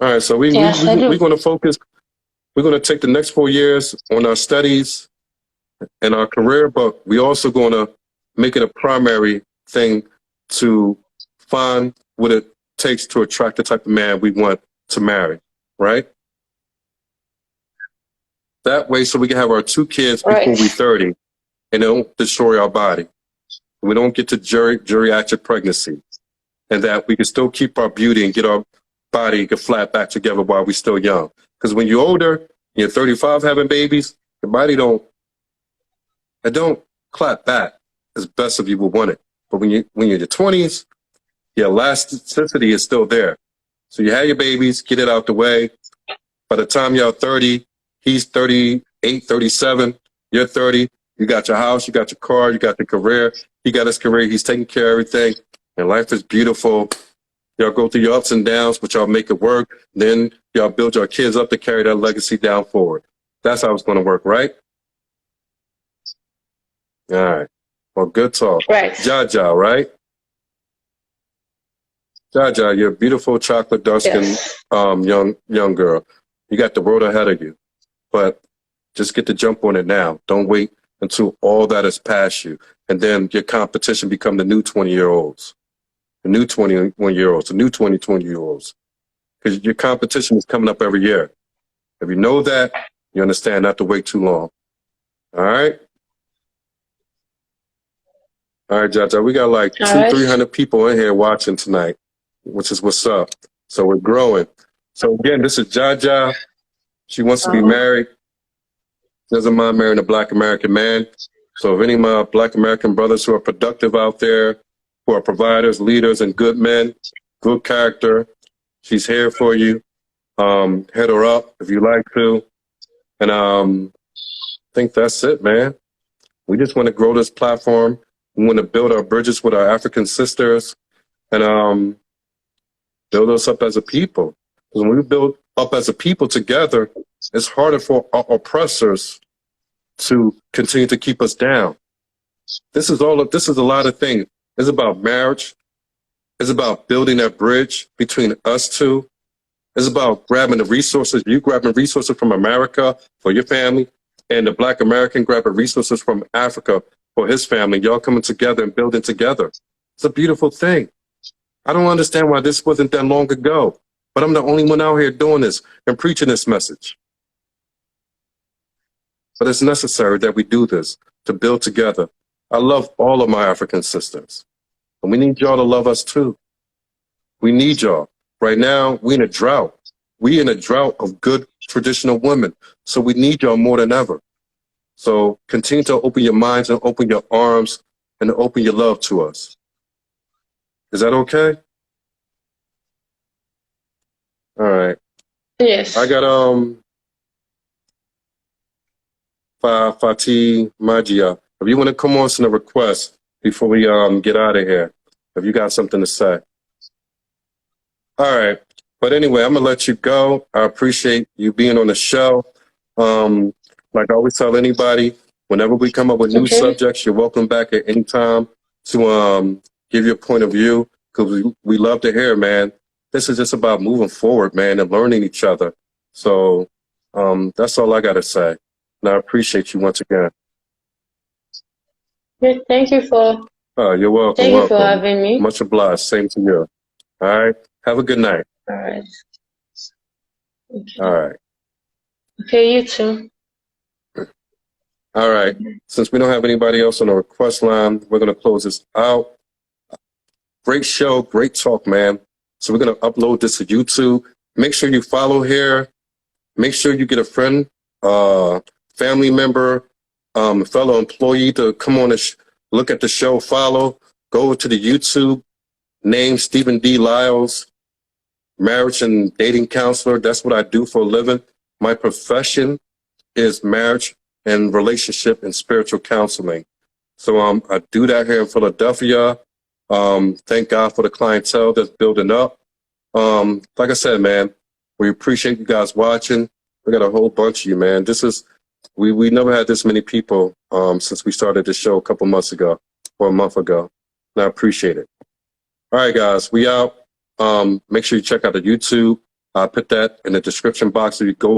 Speaker 3: All right, so we're going to focus. We're going to take the next 4 years on our studies and our career, but we also going to make it a primary thing to find what it takes to attract the type of man we want to marry, right? That way, so we can have our 2 kids before we're 30 and don't destroy our body. We don't get to geriatric pregnancy, and that we can still keep our beauty and get our body get flat back together while we're still young. Because when you're older, you're 35 having babies, your body don't clap back as best of you would want it. But when you're in your 20s, your elasticity is still there. So you have your babies, get it out the way. By the time you're 30, he's 38, 37, you're 30, you got your house, you got your car, you got your career, he got his career, he's taking care of everything, and life is beautiful. Y'all go through your ups and downs, but y'all make it work. Then y'all build your kids up to carry that legacy down forward. That's how it's going to work, right? All right. Well, good talk.
Speaker 2: Right.
Speaker 3: Jaja, right? Jaja, you're a beautiful chocolate dark-skinned young girl. You got the world ahead of you, but just get to jump on it now. Don't wait until all that is past you, and then your competition become the new 20-year-olds, the new 21-year-olds, the new 20-year-olds, because your competition is coming up every year. If you know that, you understand not to wait too long. All right? All right, Jaja, we got like 300 people in here watching tonight, which is what's up. So we're growing. So again, this is Jaja. She wants to be married. Doesn't mind marrying a Black American man. So if any of my Black American brothers who are productive out there, who are providers, leaders, and good men, good character, she's here for you. Hit her up if you like to. And I think that's it, man. We just want to grow this platform. We want to build our bridges with our African sisters and build us up as a people. Because when we build up as a people together, it's harder for our oppressors to continue to keep us down. This is a lot of things. It's about marriage. It's about building that bridge between us two. It's about grabbing the resources. You grabbing resources from America for your family, and the Black American grabbing resources from Africa for his family. Y'all coming together and building together. It's a beautiful thing. I don't understand why this wasn't done long ago, but I'm the only one out here doing this and preaching this message. But it's necessary that we do this to build together. I love all of my African sisters, and we need y'all to love us too. We need y'all. Right now, we in a drought. We in a drought of good traditional women, so we need y'all more than ever. So continue to open your minds and open your arms and open your love to us. Is that okay? All right.
Speaker 2: Yes.
Speaker 3: I got Fatih Magia. If you want to come on, send a request before we get out of here. If you got something to say. All right. But anyway, I'm gonna let you go. I appreciate you being on the show. Like I always tell anybody, whenever we come up with new subjects, you're welcome back at any time to give your point of view, because we love to hear, man. This is just about moving forward, man, and learning each other. So that's all I got to say. And I appreciate you once again.
Speaker 2: Yeah, thank you for.
Speaker 3: You're welcome.
Speaker 2: Thank you for having me.
Speaker 3: Much obliged. Same to you. All right. Have a good night.
Speaker 2: All right. Okay.
Speaker 3: All right.
Speaker 2: Okay, you too.
Speaker 3: All right. Since we don't have anybody else on the request line, we're going to close this out. Great show. Great talk, man. So we're going to upload this to YouTube. Make sure you follow here. Make sure you get a friend, family member, fellow employee to come on and look at the show, follow. Go to the YouTube, name Stephen D. Lyles, marriage and dating counselor. That's what I do for a living. My profession is marriage and relationship and spiritual counseling. So I do that here in Philadelphia. Thank God for the clientele that's building up. Like I said, man, we appreciate you guys watching. We got a whole bunch of you, man. This is, we never had this many people since we started the show a couple months ago or a month ago. And I appreciate it. All right, guys, we out. Make sure you check out the YouTube. I'll put that in the description box if you go